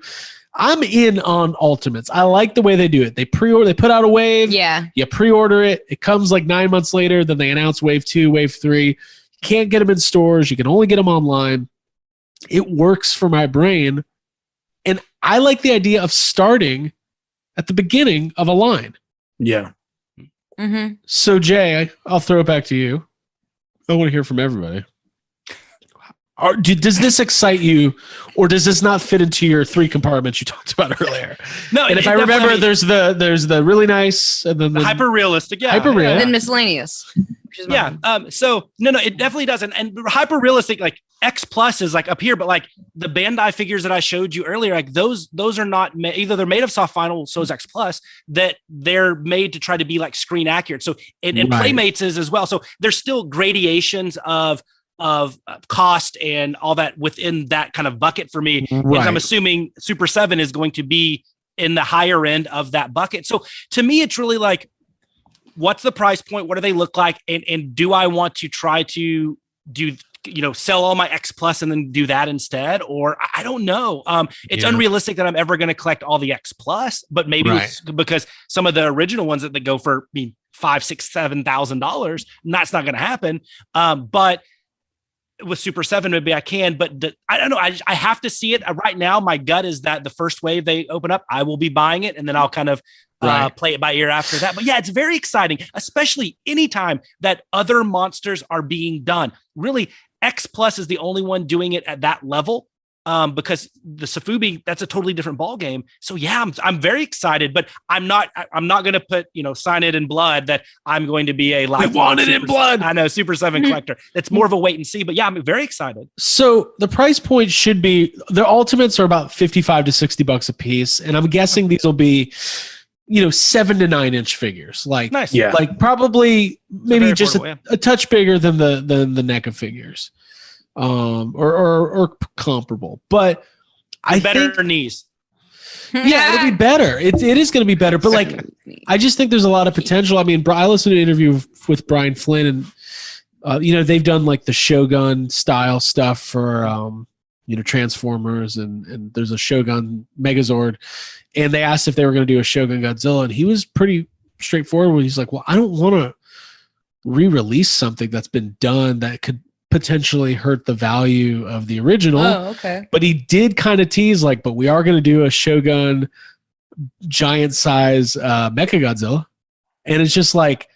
I'm in on Ultimates. I like the way they do it. They put out a wave. Yeah. You pre-order it. It comes like 9 months later. Then they announce wave 2, wave 3. You can't get them in stores. You can only get them online. It works for my brain. And I like the idea of starting at the beginning of a line. Yeah. Mm-hmm. So, Jay, I'll throw it back to you. I want to hear from everybody. Does this excite you, or does this not fit into your 3 compartments you talked about earlier? No, and if I remember, there's the really nice, and then the hyper realistic, hyper real, and then miscellaneous. So no, it definitely doesn't. And hyper realistic, like X Plus is like up here, but like the Bandai figures that I showed you earlier, like those are not either they're made of soft vinyl, so is X Plus, that they're made to try to be like screen accurate. So and Playmates is as well. So there's still gradations of cost and all that within that kind of bucket for me. Right. I'm assuming Super 7 is going to be in the higher end of that bucket. So to me, it's really like, what's the price point? What do they look like? And do I want to try to sell all my X Plus and then do that instead, or I don't know. It's unrealistic that I'm ever going to collect all the X Plus, but maybe because some of the original ones that they go for $5,000, $6,000, $7,000, that's not going to happen. But with Super 7, maybe I can, but I don't know. I have to see it right now. My gut is that the first wave they open up, I will be buying it, and then I'll kind of play it by ear after that. But yeah, it's very exciting, especially anytime that other monsters are being done. Really, X Plus is the only one doing it at that level, because the Sofubi, that's a totally different ball game. So yeah, I'm very excited, but I'm not going to put, sign it in blood that I'm going to be a live. I want it in blood. I know, Super 7 collector. It's more of a wait and see, but yeah, I'm very excited. So the price point should be, the ultimates are about $55 to $60 a piece. And I'm guessing these will be, 7 to 9 inch figures. Like, nice. Like probably maybe just a touch bigger than the NECA figures. Or comparable, but I better think knees. Yeah, it'll be better. It is going to be better, but like, I just think there's a lot of potential. I mean, I listened to an interview with Brian Flynn, and they've done like the Shogun style stuff for Transformers, and there's a Shogun Megazord, and they asked if they were going to do a Shogun Godzilla, and he was pretty straightforward when he's like, well, I don't want to re-release something that's been done that could potentially hurt the value of the original. Oh, okay. But he did kind of tease but we are going to do a Shogun giant size Mecha Godzilla. And it's just like,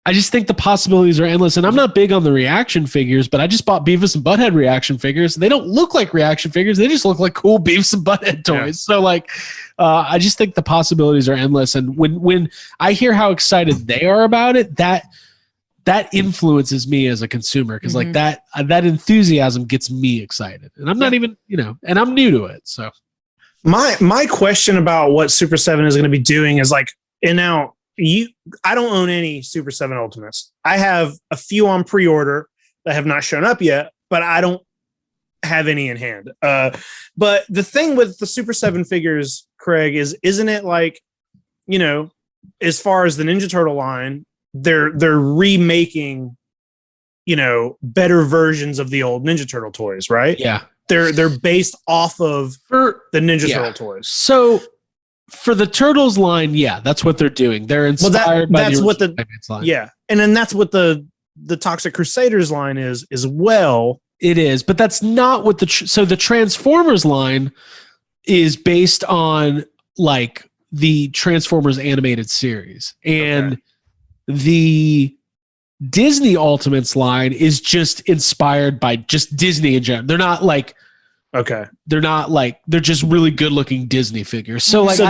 I just think the possibilities are endless. And I'm not big on the reaction figures, but I just bought Beavis and Butthead reaction figures. They don't look like reaction figures. They just look like cool Beavis and Butthead toys. Yeah. So I just think the possibilities are endless. And when I hear how excited they are about it, that influences me as a consumer, because that enthusiasm gets me excited, and I'm not even, and I'm new to it. So my question about what Super 7 is going to be doing is I don't own any Super 7 Ultimates. I have a few on pre-order that have not shown up yet, but I don't have any in hand. But the thing with the Super 7 figures, Craig, isn't it as far as the Ninja Turtle line, they're remaking, better versions of the old Ninja Turtle toys, right? Yeah. They're based off of the Ninja Turtle toys. So for the Turtles line, that's what they're doing. They're inspired by the line. Yeah. And then that's what the Toxic Crusaders line is as well. It is, but that's not what so the Transformers line is based on the Transformers animated series, and the Disney Ultimates line is just inspired by just Disney in general. They're not they're just really good looking Disney figures. So so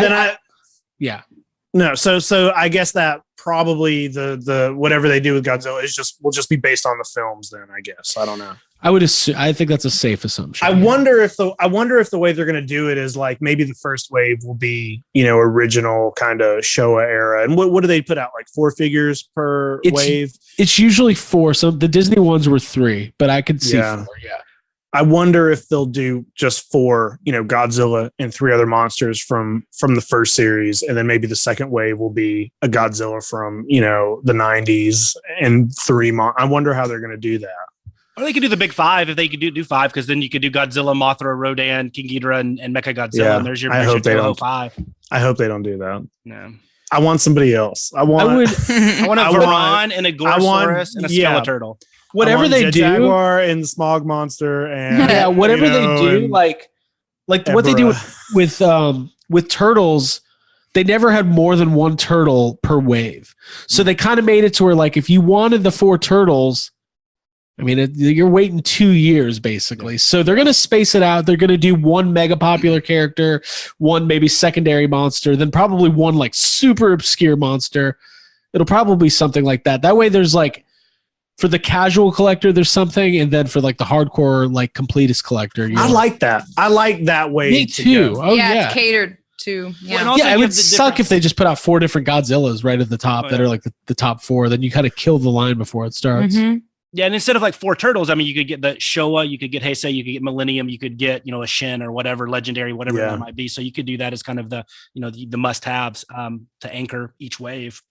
I guess that probably the whatever they do with Godzilla will just be based on the films then, I guess. I don't know. I think that's a safe assumption. I wonder if the way they're going to do it is maybe the first wave will be, original kind of Showa era. And what do they put out? 4 figures per wave? It's usually 4. So the Disney ones were 3, but I could see 4. Yeah. I wonder if they'll do just 4, Godzilla and 3 other monsters from the first series. And then maybe the second wave will be a Godzilla from, the 90s and 3 I wonder how they're going to do that. Or they could do the big 5 if they could do 5, because then you could do Godzilla, Mothra, Rodan, King Ghidorah, and Mecha Godzilla, and there's your 5. I hope they don't do that. No. I want somebody else. I want a Varan and a Gorosaurus and a Skeleturtle. Whatever they do, Jaguar and the Smog Monster, and whatever they do, like what they do with turtles. They never had more than 1 turtle per wave, so they kind of made it to where if you wanted the 4 turtles, I mean, you're waiting 2 years basically. So they're going to space it out. They're going to do 1 mega popular character, 1 maybe secondary monster, then probably 1 super obscure monster. It'll probably be something like that. That way there's for the casual collector, there's something. And then for the hardcore, completist collector. I like that. I like that way. Me too. Oh, yeah. It's catered to. Yeah. Well, it would suck if they just put out 4 different Godzillas right at the top that are the top 4. Then you kind of kill the line before it starts. Mm-hmm. Yeah, and instead of 4 turtles, I mean, you could get the Showa, you could get Heisei, you could get Millennium, you could get, a Shin or whatever, legendary, whatever that might be. So you could do that as kind of the, the must-haves to anchor each wave.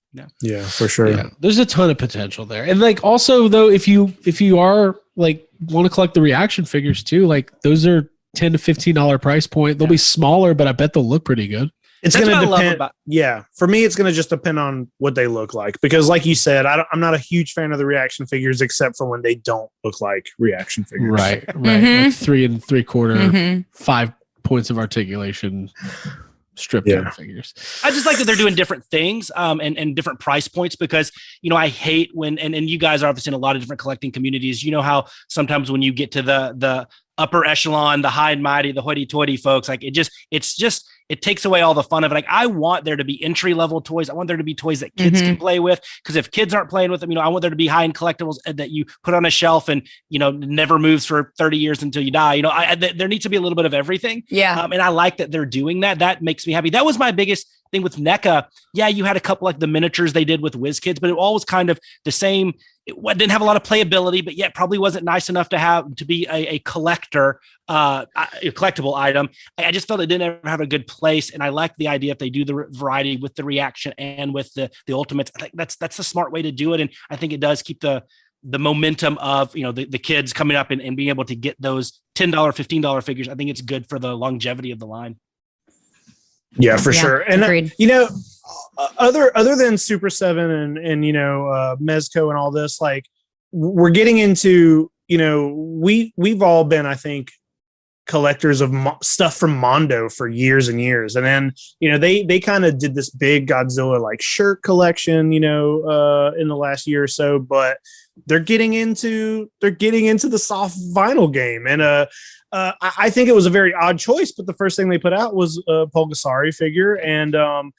Yeah, for sure. Yeah, there's a ton of potential there. And like also though, if you are like want to collect the reaction figures too, like those are $10 to $15 price point. They'll be smaller, but I bet they'll look pretty good. It's going to depend. Yeah, for me, it's going to just depend on what they look like because, like you said, I'm not a huge fan of the reaction figures except for when they don't look like reaction figures. Right. Like 3 3/4, 5 points of articulation. Stripped down figures. I just like that they're doing different things and different price points because, I hate when, and you guys are obviously in a lot of different collecting communities. You know how sometimes when you get to the upper echelon, the high and mighty, the hoity-toity folks, like it takes away all the fun of it. Like I want there to be entry-level toys. I want there to be toys that kids can play with because if kids aren't playing with them, I want there to be high-end collectibles that you put on a shelf and, never moves for 30 years until you die. There needs to be a little bit of everything. Yeah. And I like that they're doing that. That makes me happy. That was my biggest thing with NECA. Yeah, you had a couple like the miniatures they did with WizKids, but it all was kind of the same. It didn't have a lot of playability, but yet probably wasn't nice enough to be a collector, a collectible item. I just felt it didn't ever have a good place. And I like the idea if they do the variety with the reaction and with the ultimates. I think that's a smart way to do it. And I think it does keep the momentum of, the kids coming up and being able to get those $10, $15 figures. I think it's good for the longevity of the line. Yeah, for sure. And agreed. Other than Super 7 and Mezco and all this, like we're getting into, we've all been, I think, collectors of stuff from Mondo for years and years. And then, they kind of did this big Godzilla like shirt collection, in the last year or so, but they're getting into the soft vinyl game. And, I think it was a very odd choice, but the first thing they put out was a Pulgasari figure. And,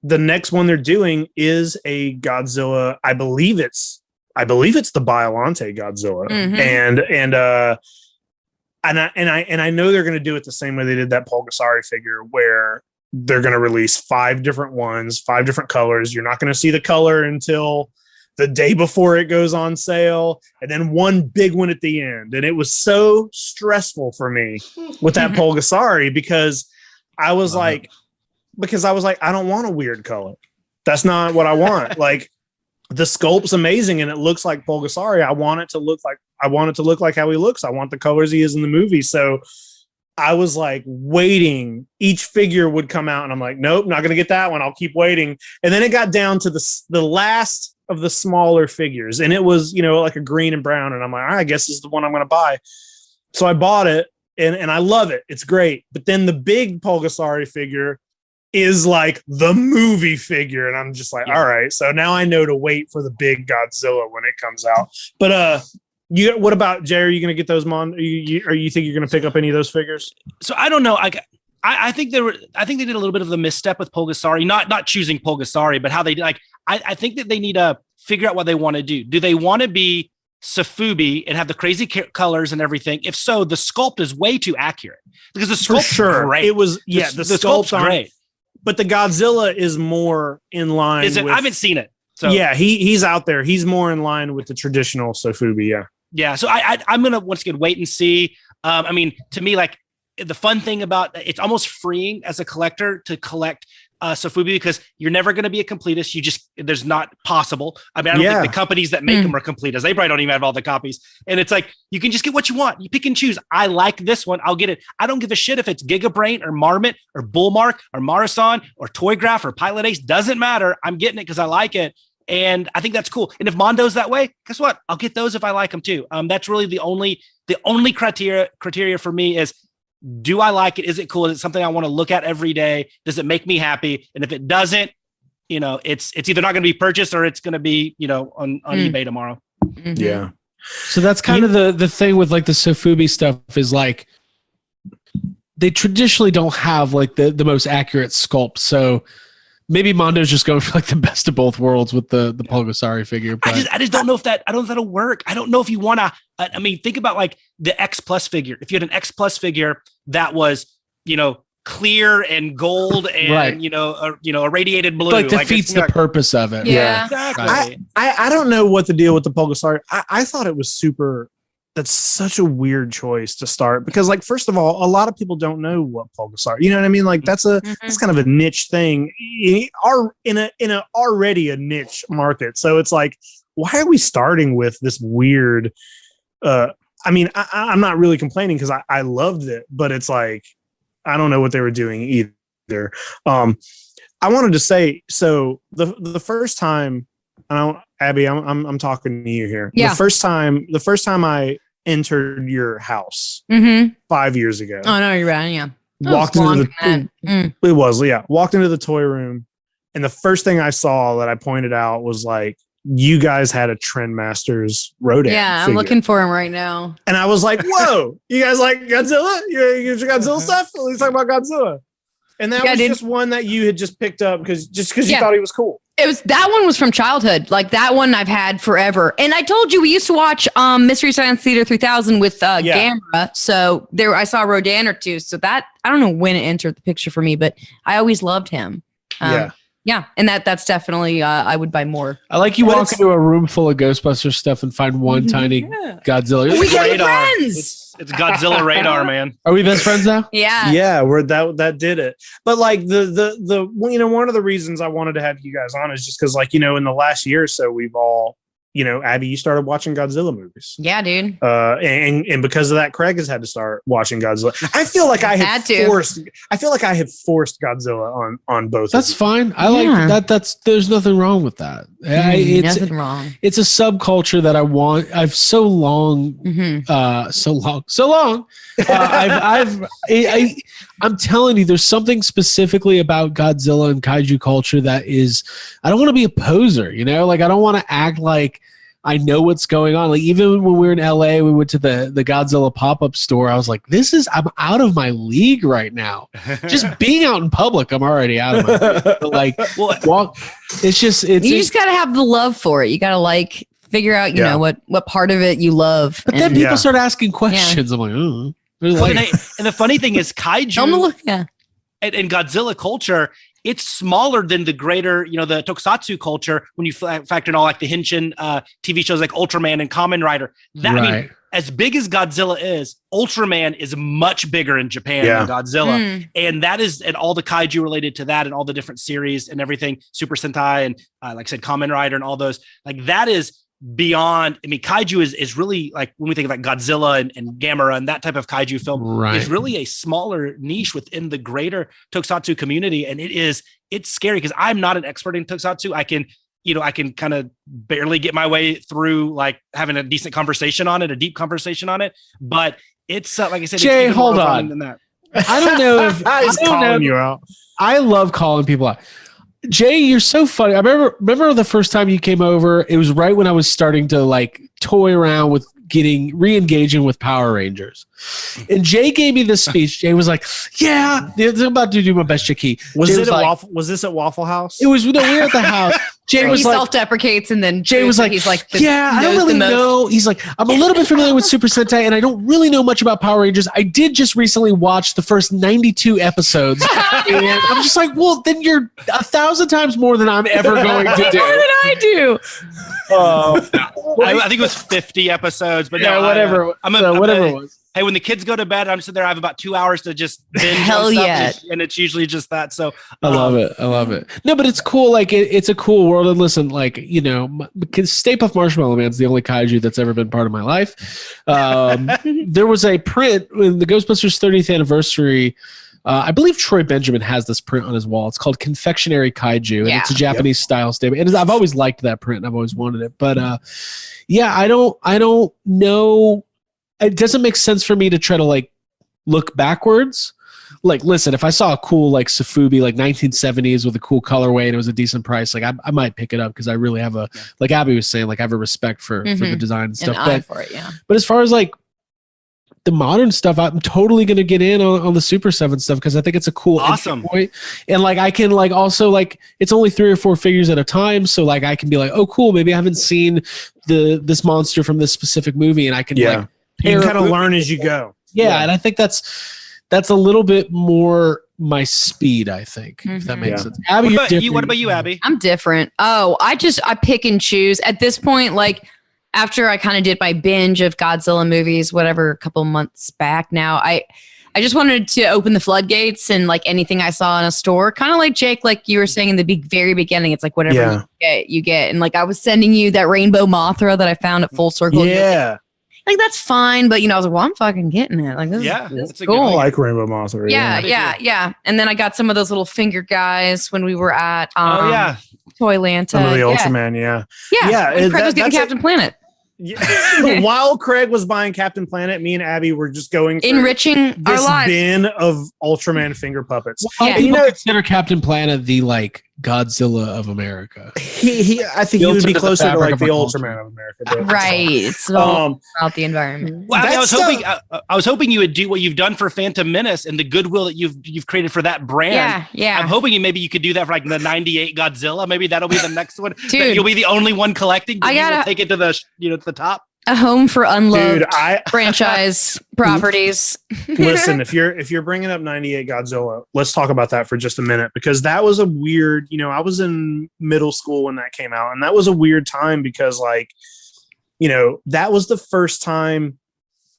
the next one they're doing is a Godzilla. I believe it's the Biollante Godzilla. And I know they're going to do it the same way they did that Pulgasari figure, where they're going to release 5 different ones, 5 different colors. You're not going to see the color until the day before it goes on sale, and then one big one at the end. And it was so stressful for me with that Pulgasari because I was like, I don't want a weird color. That's not what I want. Like the sculpt's amazing and it looks like Pulgasari. I want it to look like how he looks. I want the colors he is in the movie. So I was like waiting. Each figure would come out and I'm like, nope, not going to get that one. I'll keep waiting. And then it got down to the last of the smaller figures. And it was, like a green and brown. And I'm like, I guess this is the one I'm going to buy. So I bought it and I love it. It's great. But then the big Pulgasari figure is like the movie figure. And I'm just like, all right. So now I know to wait for the big Godzilla when it comes out. But, what about Jay? Are you going to get those or you think you're going to pick up any of those figures? So I don't know. I think they did a little bit of the misstep with Pulgasari, not choosing Pulgasari, but how they like. I think that they need to figure out what they want to do. Do they want to be Safubi and have the crazy colors and everything? If so, the sculpt is way too accurate because the sculpt's great. It was the sculpt's great, but the Godzilla is more in line. Is it? I haven't seen it. So yeah, he's out there. He's more in line with the traditional Safubi. Yeah. Yeah, so I'm gonna once again wait and see. To me, like the fun thing about it's almost freeing as a collector to collect Safubi because you're never going to be a completist. There's not possible. I don't think the companies that make them are completists. They probably don't even have all the copies. And it's like you can just get what you want. You pick and choose. I like this one. I'll get it. I don't give a shit if it's Gigabrain or Marmot or Bullmark or Marasan or Toygraph or Pilot Ace. Doesn't matter. I'm getting it because I like it. And I think that's cool. And if Mondo's that way, guess what? I'll get those if I like them too. That's really the only criteria for me is, do I like it? Is it cool? Is it something I want to look at every day? Does it make me happy? And if it doesn't, it's either not going to be purchased or it's going to be, on eBay tomorrow. Mm-hmm. Yeah. So that's kind of the thing with like the Safubi stuff is like, they traditionally don't have like the most accurate sculpt. So maybe Mondo's just going for like the best of both worlds with the Pulgasari figure. But I just don't know if that'll work. I don't know if you want to, think about like the X Plus figure. If you had an X Plus figure that was, clear and gold and, irradiated blue. Like defeats the purpose of it. Yeah. Exactly. I don't know what the deal with the Pulgasari. I thought it was super that's such a weird choice to start because, like, first of all, a lot of people don't know what polkas are. You know what I mean? Like, that's kind of a niche thing, in a already a niche market. So it's like, why are we starting with this weird? I mean, I'm not really complaining because I loved it, but it's like I don't know what they were doing either. I wanted to say, so the first time, Abby, I'm talking to you here. Yeah. The first time I entered your house 5 years ago. Oh no, you're right. Yeah. Walked into walked into the toy room, and the first thing I saw that I pointed out was like, you guys had a Trendmasters Rodan. Yeah, I'm figure. looking for him right now. And I was like, whoa, you guys like Godzilla? You get your Godzilla stuff? Let's talk about Godzilla. And that was just one that you had just picked up because you thought he was cool. That one was from childhood. Like that one I've had forever. And I told you we used to watch Mystery Science Theater 3000 with Gamera. So there I saw Rodan or two. So that I don't know when it entered the picture for me, but I always loved him. Yeah, and that's definitely I would buy more. I like you walk into a room full of Ghostbusters stuff and find one tiny Godzilla. We got friends. It's Godzilla radar, man. Are we best friends now? Yeah, we're that did it. But like the one of the reasons I wanted to have you guys on is just because, like, in the last year or so we've all, Abby, you started watching Godzilla movies. Yeah, dude. And because of that, Craig has had to start watching Godzilla. I feel like I have forced Godzilla on both. That's fine. I like that. There's nothing wrong with that. Nothing wrong. It's a subculture that I want. I've so long. I'm telling you, there's something specifically about Godzilla and kaiju culture that is. I don't want to be a poser. Like I don't want to act like I know what's going on. Like even when we were in LA, we went to the Godzilla pop-up store. I was like, I'm out of my league right now. Just being out in public, I'm already out of my league. But like, you just got to have the love for it. You got to figure out, you know, what part of it you love. But then people start asking questions. I'm like, oh. And the funny thing is kaiju and Godzilla culture, it's smaller than the greater, the tokusatsu culture when you factor in all like the Henshin TV shows like Ultraman and Kamen Rider. I mean, as big as Godzilla is, Ultraman is much bigger in Japan than Godzilla. And that is, and all the kaiju related to that and all the different series and everything, Super Sentai and like I said, Kamen Rider and all those, like that is beyond. I mean, kaiju is really like when we think about Godzilla and Gamera and that type of kaiju film is really a smaller niche within the greater tokusatsu community. And it's scary because I'm not an expert in tokusatsu. I can kind of barely get my way through like having a decent conversation on it, a deep conversation on it. But it's like I said, Jay, it's hold on. Than that. I don't know if he's calling you out. I love calling people out. Jay, you're so funny. I remember the first time you came over, it was right when I was starting to like toy around with re-engaging with Power Rangers. And Jay gave me this speech. Jay was like, yeah, I'm about to do my best, Chicky. Was this at Waffle House? It was, we were at the house. Jay was like, self-deprecates, and then Jay was like, he's like, I don't really know. He's like, I'm a little bit familiar with Super Sentai, and I don't really know much about Power Rangers. I did just recently watch the first 92 episodes, and I'm just like, well, then you're 1,000 times more than I'm ever going to do. More than I do. I think it was 50 episodes, but whatever it was. Hey, when the kids go to bed, I'm sitting there. I have about 2 hours to just binge. Hell yeah! And it's usually just that. So I love it. No, but it's cool. Like it's a cool world. And listen, like because Stay Puft Marshmallow Man's the only kaiju that's ever been part of my life. There was a print in the Ghostbusters 30th anniversary. I believe Troy Benjamin has this print on his wall. It's called Confectionery Kaiju, and it's a Japanese style statement. And I've always liked that print, and I've always wanted it. But I don't know. It doesn't make sense for me to try to like look backwards. Like, listen, if I saw a cool like Safubi, like 1970s with a cool colorway and it was a decent price, like I might pick it up because I really have like Abby was saying, like I have a respect for the design and stuff. But as far as like the modern stuff, I'm totally going to get in on the Super 7 stuff because I think it's a cool awesome point. And like I can like also like it's only 3 or 4 figures at a time, so like I can be like, oh cool, maybe I haven't seen this monster from this specific movie, and I can like you can kind of learn as you go. And I think that's a little bit more my speed, I think, if that makes sense. Abby, what about you, Abby? I'm different. Oh, I pick and choose at this point. Like after I kind of did my binge of Godzilla movies, whatever, a couple months back now, I just wanted to open the floodgates and like anything I saw in a store, kind of like Jake, like you were saying in the very beginning, it's like whatever you get. And like I was sending you that rainbow Mothra that I found at Full Circle. Yeah. Like that's fine, but I was like, well, I'm fucking getting it. Like this is cool. I like Rainbow Mothra. Yeah. And then I got some of those little finger guys when we were at Toylanta. Some of the Ultraman, yeah. Craig was getting Captain Planet. Yeah. While Craig was buying Captain Planet, me and Abby were just going enriching our lives. Bin of Ultraman finger puppets. Well, people consider Captain Planet the like Godzilla of America. I think he would be closer to like the Ultraman of America. Right. It's all about the environment. Well, I was hoping you would do what you've done for Phantom Menace and the goodwill that you've created for that brand. Yeah. I'm hoping maybe you could do that for like the '98 Godzilla. Maybe that'll be the next one. Dude, you'll be the only one collecting. I gotta take it to the to the top. A home for unloved franchise properties. Listen, if you're bringing up '98 Godzilla, let's talk about that for just a minute, because that was a weird. I was in middle school when that came out, and that was a weird time because, like, that was the first time.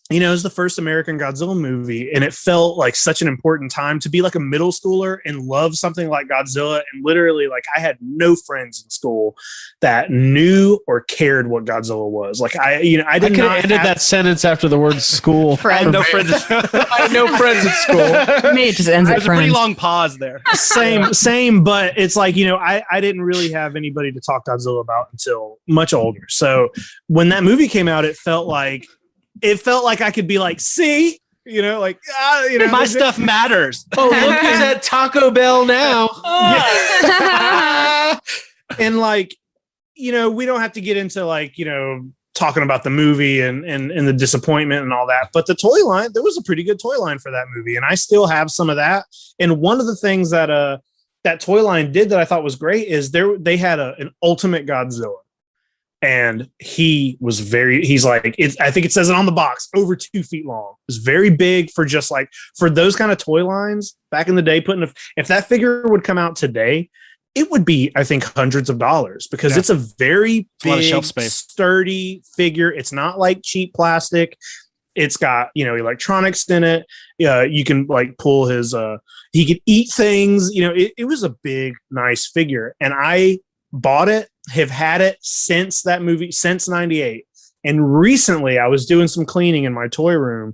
It was the first American Godzilla movie, and it felt like such an important time to be like a middle schooler and love something like Godzilla. And literally, like, I had no friends in school that knew or cared what Godzilla was. Like, I could have ended that sentence after the word school. I had no friends. I had no friends at school. Me, it just ends at There's a pretty long pause there. Same, but it's like, I didn't really have anybody to talk Godzilla about until much older. So when that movie came out, it felt like I could be like, see, my stuff matters. Oh, look who's at Taco Bell now. And like, we don't have to get into like, talking about the movie and the disappointment and all that. But the toy line, there was a pretty good toy line for that movie. And I still have some of that. And one of the things that that toy line did that I thought was great is they had an Ultimate Godzilla. And he's like, I think it says it on the box, over 2 feet long. It's very big for just like, for those kind of toy lines back in the day, if that figure would come out today, it would be, I think, hundreds of dollars, because it's a very big, shelf space, sturdy figure. It's not like cheap plastic. It's got, electronics in it. You can like pull his, he could eat things, it was a big, nice figure. And I bought it, have had it since that movie, since '98. And recently I was doing some cleaning in my toy room,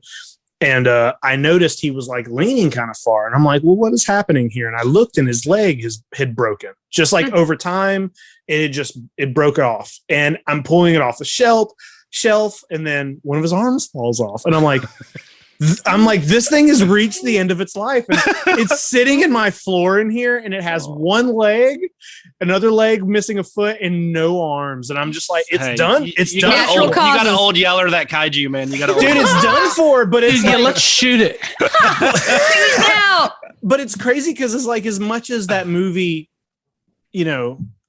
and I noticed he was like leaning kind of far, and I'm like, well, what is happening here? And I looked, and his leg had broken, just like over time. It broke off, and I'm pulling it off the shelf, and then one of his arms falls off, and I'm like, this thing has reached the end of its life. And it's sitting in my floor in here, and it has one leg, another leg missing a foot, and no arms. And I'm just like, it's done. It's done. You got an old yeller, that kaiju, man. You got dude, it's done for. But it's like, let's shoot it. But it's crazy because it's like, as much as that movie,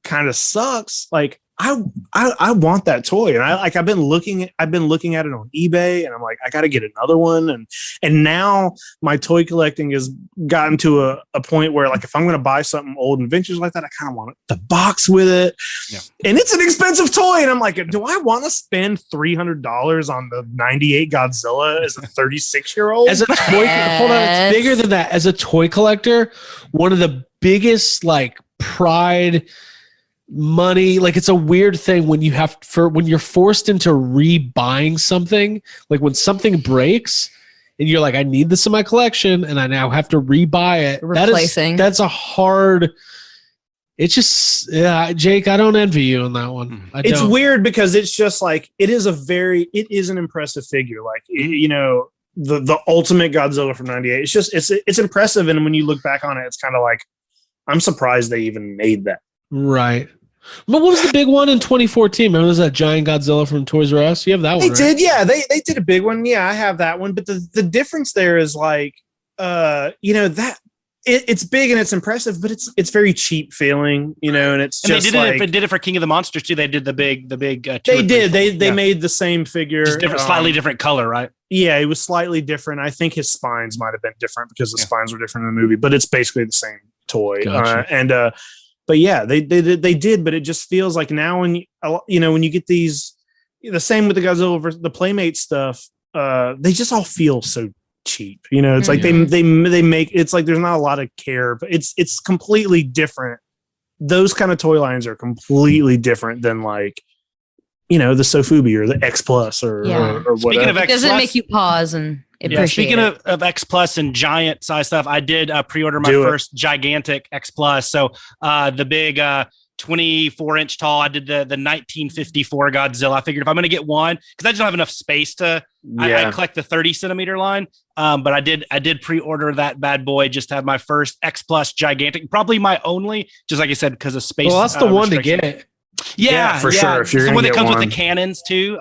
kind of sucks. Like, I want that toy, and I've been looking at it on eBay, and I'm like, I got to get another one, and now my toy collecting has gotten to a point where, like, if I'm going to buy something old and vintage like that, I kind of want the box with it, and it's an expensive toy, and I'm like, do I want to spend $300 on the '98 Godzilla as a 36-year-old? As a toy, hold on, it's bigger than that. As a toy collector, one of the biggest like pride. Money, like, it's a weird thing when when you're forced into rebuying something, like when something breaks and you're like, I need this in my collection and I now have to rebuy it. Replacing. That's a hard. It's just, Jake, I don't envy you on that one. It's weird because it's just like, it is an impressive figure. Like, the Ultimate Godzilla from '98. It's just, it's impressive. And when you look back on it, it's kind of like, I'm surprised they even made that. Right. But what was the big one in 2014? Remember, was that giant Godzilla from Toys You have that one, right? Did, yeah. They did a big one. Yeah, I have that one. But the difference there is like, that it's big and it's impressive, but it's very cheap feeling, and it's just they did it for King of the Monsters too. They did the big. They did. They made the same figure, just different, slightly different color, right? Yeah, it was slightly different. I think his spines might have been different because the spines were different in the movie, but it's basically the same toy. Gotcha. But yeah, they did, but it just feels like now when you get these the same with the Godzilla versus the Playmate stuff. They just all feel so cheap. You know, it's like they make it's like there's not a lot of care, but it's completely different. Those kind of toy lines are completely different than like, you know, the Sofubi or the X Plus or whatever. Speaking of X It doesn't Plus, make you pause and appreciate speaking it. of X Plus and giant size stuff, I did pre-order my first gigantic X Plus. So the big 24-inch tall. I did the 1954 Godzilla. I figured if I'm going to get one, because I just don't have enough space to. I collect the 30-centimeter line, but I did pre-order that bad boy. Just to have my first X Plus gigantic, probably my only. Just like I said, because of space. Well, that's the one to get. Yeah, for sure. If you're the one that comes one with the cannons too,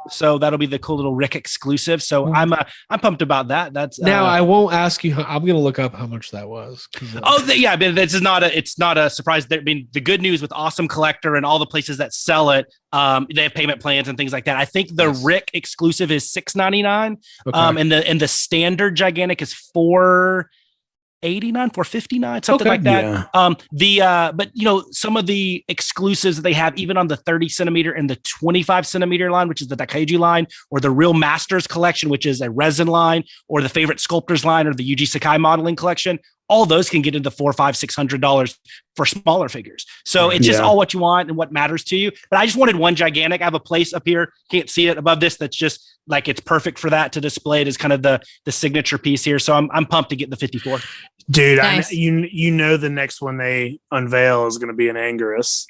so that'll be the cool little Rick exclusive. So I'm pumped about that. That's now I won't ask you. I'm gonna look up how much that was. I mean, this is it's not a surprise. I mean, the good news with Awesome Collector and all the places that sell it, they have payment plans and things like that. I think the Rick exclusive is $699, and the standard gigantic is $489, $459, something like that. Yeah. But you know, some of the exclusives that they have, even on the 30-centimeter and the 25-centimeter line, which is the Kaiju line, or the Real Masters collection, which is a resin line, or the Favorite Sculptors line, or the Yuji Sakai modeling collection, all those can get into $400, $500, $600 for smaller figures. So it's just all what you want and what matters to you. But I just wanted one gigantic. I have a place up here, can't see it above this, that's just like it's perfect for that, to display it as kind of the signature piece here. So I'm pumped to get the 54. Dude, nice. You know the next one they unveil is going to be an Anguirus.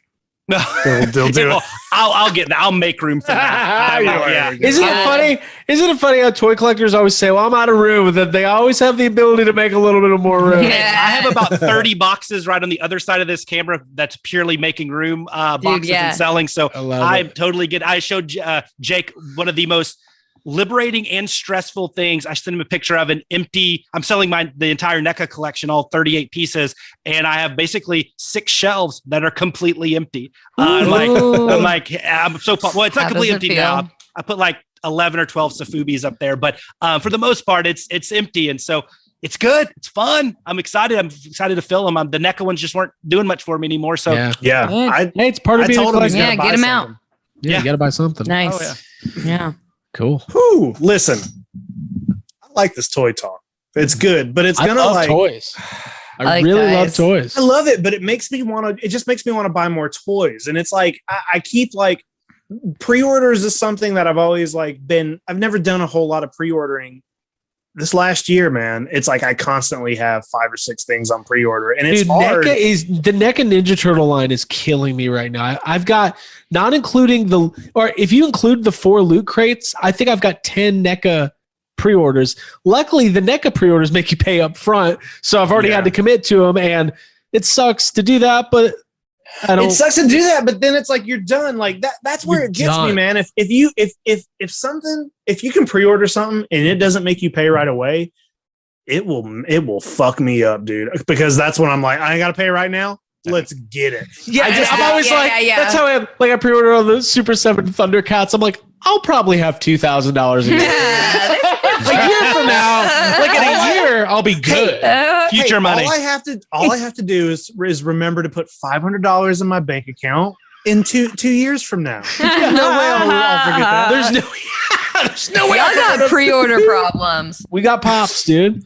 They'll do it. I'll get that. I'll make room for that. Isn't it funny? Isn't it funny how toy collectors always say, "Well, I'm out of room," that they always have the ability to make a little bit more room. Yeah. I have about 30 boxes right on the other side of this camera that's purely making room boxes and selling. So I'm totally good. I showed Jake one of the most liberating and stressful things. I sent him a picture of an empty. I'm selling the entire NECA collection, all 38 pieces, and I have basically 6 shelves that are completely empty. I'm so pumped. Well, it's not completely empty now. I put like 11 or 12 Safubis up there, but for the most part, it's empty, and so it's good. It's fun. I'm excited. I'm excited to fill them. The NECA ones just weren't doing much for me anymore. So it's part of being a collector. Yeah, get them out. Yeah, you got to buy something. Nice. Oh, yeah. Cool. Whew, listen, I like this toy talk. It's good, but it's gonna love toys. I really love toys. I love it, but it just makes me want to buy more toys. And it's like I keep like pre-orders is something that I've always like I've never done a whole lot of pre-ordering. This last year, man, it's like I constantly have 5 or 6 things on pre-order, and it's hard. The NECA Ninja Turtle line is killing me right now. I've got, not including or if you include the 4 loot crates, I think I've got 10 NECA pre-orders. Luckily, the NECA pre-orders make you pay up front, so I've already had to commit to them, and it sucks to do that, but it sucks to do that, but then it's like you're done. Like that's where it gets me, man. If you can pre-order something and it doesn't make you pay right away, it will fuck me up, dude. Because that's when I'm like, I ain't gotta pay right now. Let's get it. Yeah, I'm always that's how I am. Like I pre-order on the Super 7 Thundercats. I'm like, I'll probably have $2,000 a year. A year from now, like in a year, I'll be good. Future money. All I have to do is remember to put $500 in my bank account in 2 years from now. No way I'll forget that. There's no way. I got pre-order problems. We got pops, dude.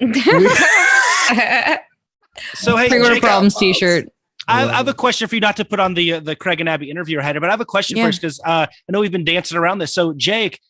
So hey, pre-order problems T-shirt. I have a question for you, not to put on the Craig and Abbey interview ahead, but I have a question first because I know we've been dancing around this. So Jake,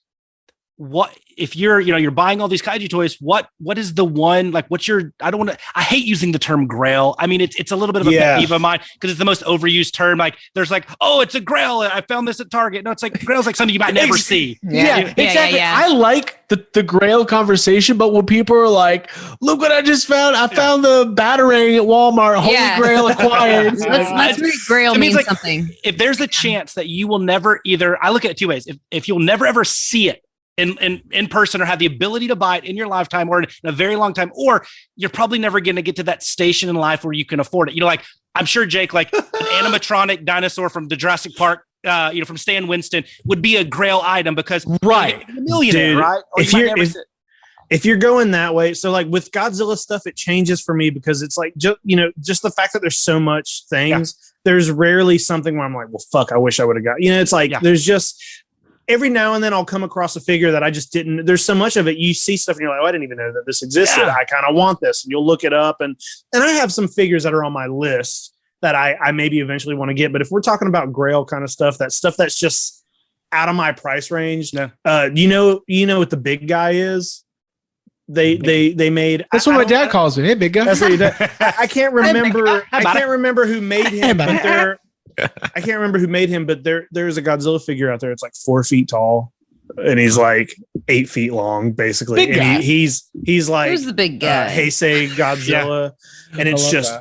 what if you're buying all these kaiju toys? What is the one, like, what's your? I hate using the term grail. I mean, it's a little bit of a pet peeve of mine because it's the most overused term. Like, there's like, oh, it's a grail. I found this at Target. No, it's like grail's like something you might never see. Yeah, exactly. Yeah. I like the grail conversation, but when people are like, look what I just found. I found the Batarang at Walmart. Holy grail acquired. Let's read grail means like, something. If there's a chance that you will never I look at it 2 ways. If you'll never ever see it in person or have the ability to buy it in your lifetime or in a very long time, or you're probably never going to get to that station in life where you can afford it. Like I'm sure Jake, like an animatronic dinosaur from the Jurassic Park, from Stan Winston would be a grail item because a millionaire, dude, right? Or if you're going that way, so like with Godzilla stuff, it changes for me because it's like, just the fact that there's so much things, there's rarely something where I'm like, well, fuck, I wish I would have got, it's like, there's just, every now and then I'll come across a figure that I just didn't. There's so much of it. You see stuff and you're like, oh, I didn't even know that this existed. I kind of want this, and you'll look it up. And I have some figures that are on my list that I maybe eventually want to get. But if we're talking about Grail kind of stuff that's just out of my price range. You know what the big guy is? They made. That's what my dad calls me. Hey, big guy. That's what he does. I can't remember. I can't remember who made him. But I can't remember who made him. But there's a Godzilla figure out there. It's like 4 feet tall, and he's like 8 feet long, basically. Big guy. He's like who's the big guy? Heisei Godzilla, and it's just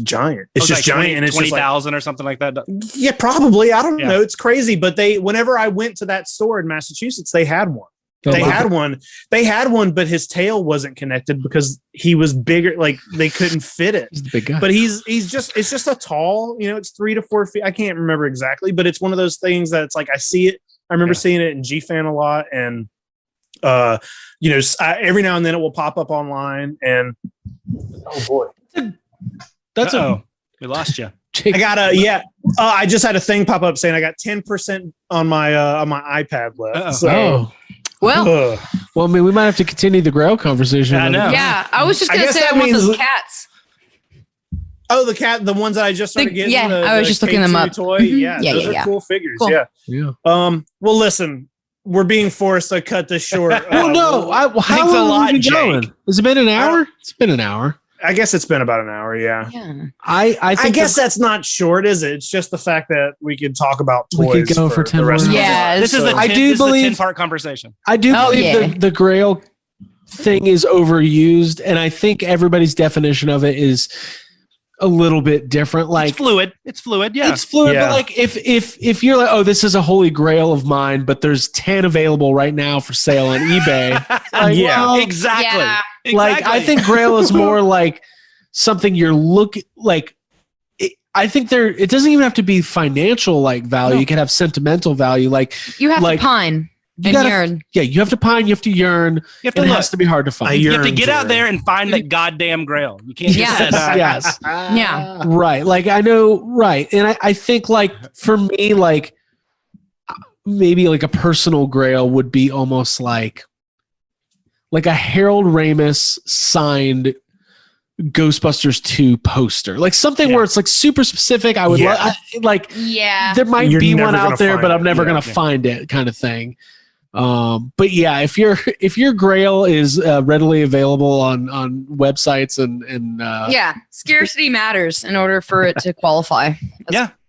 giant. It's just giant, and it's 20,000 or something like that. Yeah, probably. I don't know. It's crazy. But whenever I went to that store in Massachusetts, they had one. They had one, but his tail wasn't connected because he was bigger. Like they couldn't fit it. He's the big guy. But it's just a tall, it's 3 to 4 feet. I can't remember exactly, but it's one of those things that it's like, I see it. I remember seeing it in G-Fan a lot. And, every now and then it will pop up online and oh boy, we lost you. I got I just had a thing pop up saying I got 10% on my iPad left. So. Well, I mean, we might have to continue the Grail conversation. I know. Yeah, I was just going to say I want those cats. Oh, the ones that I just started getting. Yeah, I was just looking them up. Toy. Yeah, those are cool figures. Cool. Yeah. Well, listen, we're being forced to cut this short. How long have we been going? Has it been an hour? It's been an hour. I guess it's been about an hour. Yeah. I guess that's not short, is it? It's just the fact that we could talk about toys. We could go for 10 minutes. Yeah. This is a 10-part conversation. I do believe the Grail thing is overused, and I think everybody's definition of it is a little bit different. Like it's fluid. Yeah. It's fluid. Yeah. But like if you're like, oh, this is a holy grail of mine, but there's 10 available right now for sale on eBay. Exactly. Yeah. Like I think Grail is more like something you're looking like. I think it doesn't even have to be financial like value. No. You can have sentimental value. Like you have to pine. Yearn. Yeah, you have to pine, you have to yearn. It has to be hard to find. You have to get out there and find that goddamn Grail. You can't just sit back. Yes. Yeah. Right. Like I know, right. And I think like for me, like maybe like a personal Grail would be almost like a Harold Ramis signed Ghostbusters 2 poster, like something where it's like super specific. I would there might be one out there, but I'm never going to find it kind of thing. But yeah, if your Grail is readily available on websites and scarcity matters in order for it to qualify.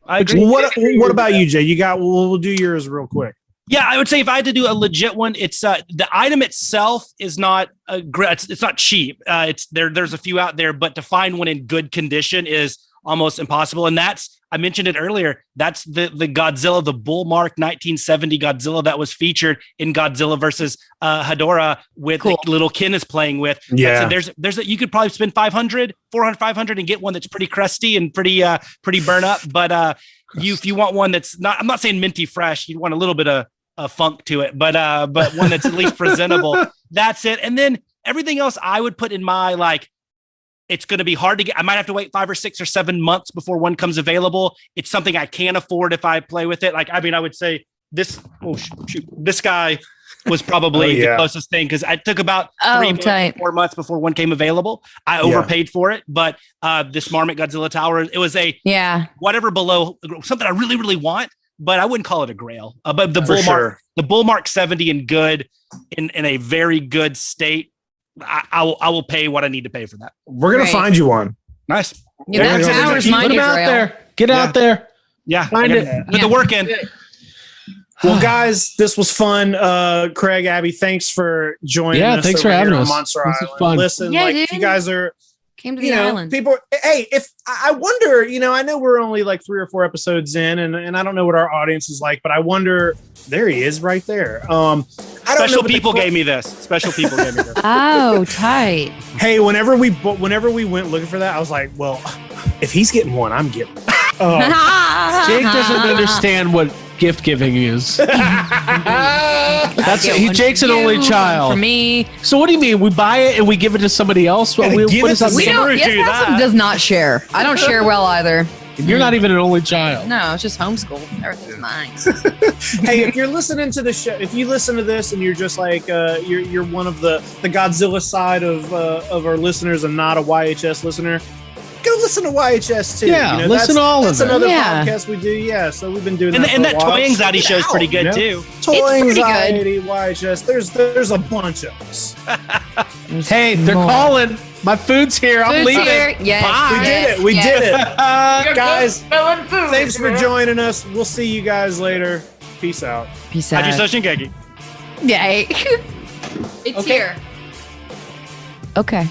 I agree. What about you, Jay? We'll do yours real quick. Yeah, I would say if I had to do a legit one, it's the item itself is not it's not cheap. It's there's a few out there, but to find one in good condition is almost impossible. And I mentioned it earlier. That's the Godzilla, the Bullmark 1970 Godzilla that was featured in Godzilla versus Hedorah with little Ken is playing with. Yeah. So there's you could probably spend 500 and get one that's pretty crusty and pretty burn up. But if you want one that's not, I'm not saying minty fresh. You want a little bit of funk to it, but one that's at least presentable. That's it. And then everything else I would put in my it's going to be hard to get. I might have to wait 5 or 6 or 7 months before one comes available. It's something I can't afford if I play with it. I would say this guy was probably the closest thing because I took about 4 months before one came available. I overpaid for it, but this Marmot Godzilla Tower, it was a whatever below something I really, really want, but I wouldn't call it a Grail. But the Bullmark 70 in good, in a very good state, I will pay what I need to pay for that. We're gonna find you one. Nice. Yeah, that tower's mine. Put them out there. Get out there. Yeah, find it. Put the work in. Well, guys, this was fun. Craig, Abby, thanks for joining us. Yeah, thanks for having us. Monster This Island. is fun. Listen, you guys are came to the island. People, hey, if I wonder, I know we're only like 3 or 4 episodes in, and I don't know what our audience is like, but I wonder. There he is, right there. Special people gave me this. Oh, tight. Hey, whenever we went looking for that, I was like, well, if he's getting one, I'm getting one. Jake doesn't understand what gift giving is. Jake's an only child. For me. So what do you mean? We buy it and we give it to somebody else? What does that mean? Does not share. I don't share well either. and you're not even an only child. No, it's just homeschool. Everything's mine. Hey, if you're listening to the show, if you listen to this and you're just like you're one of the Godzilla side of our listeners and not a YHS listener, go listen to YHS too. Yeah, listen to all of them. That's another podcast we do. Yeah, so we've been doing that. And that toy anxiety show is pretty good too. Toy anxiety, YHS. There's a bunch of us. Hey, they're calling. My food's here. I'm leaving. Here. Yes, Bye. We did it. Guys, Food. thanks for joining us. We'll see you guys later. Peace out. Peace out. Kaiju Shinkeki. Yay. It's here. Okay.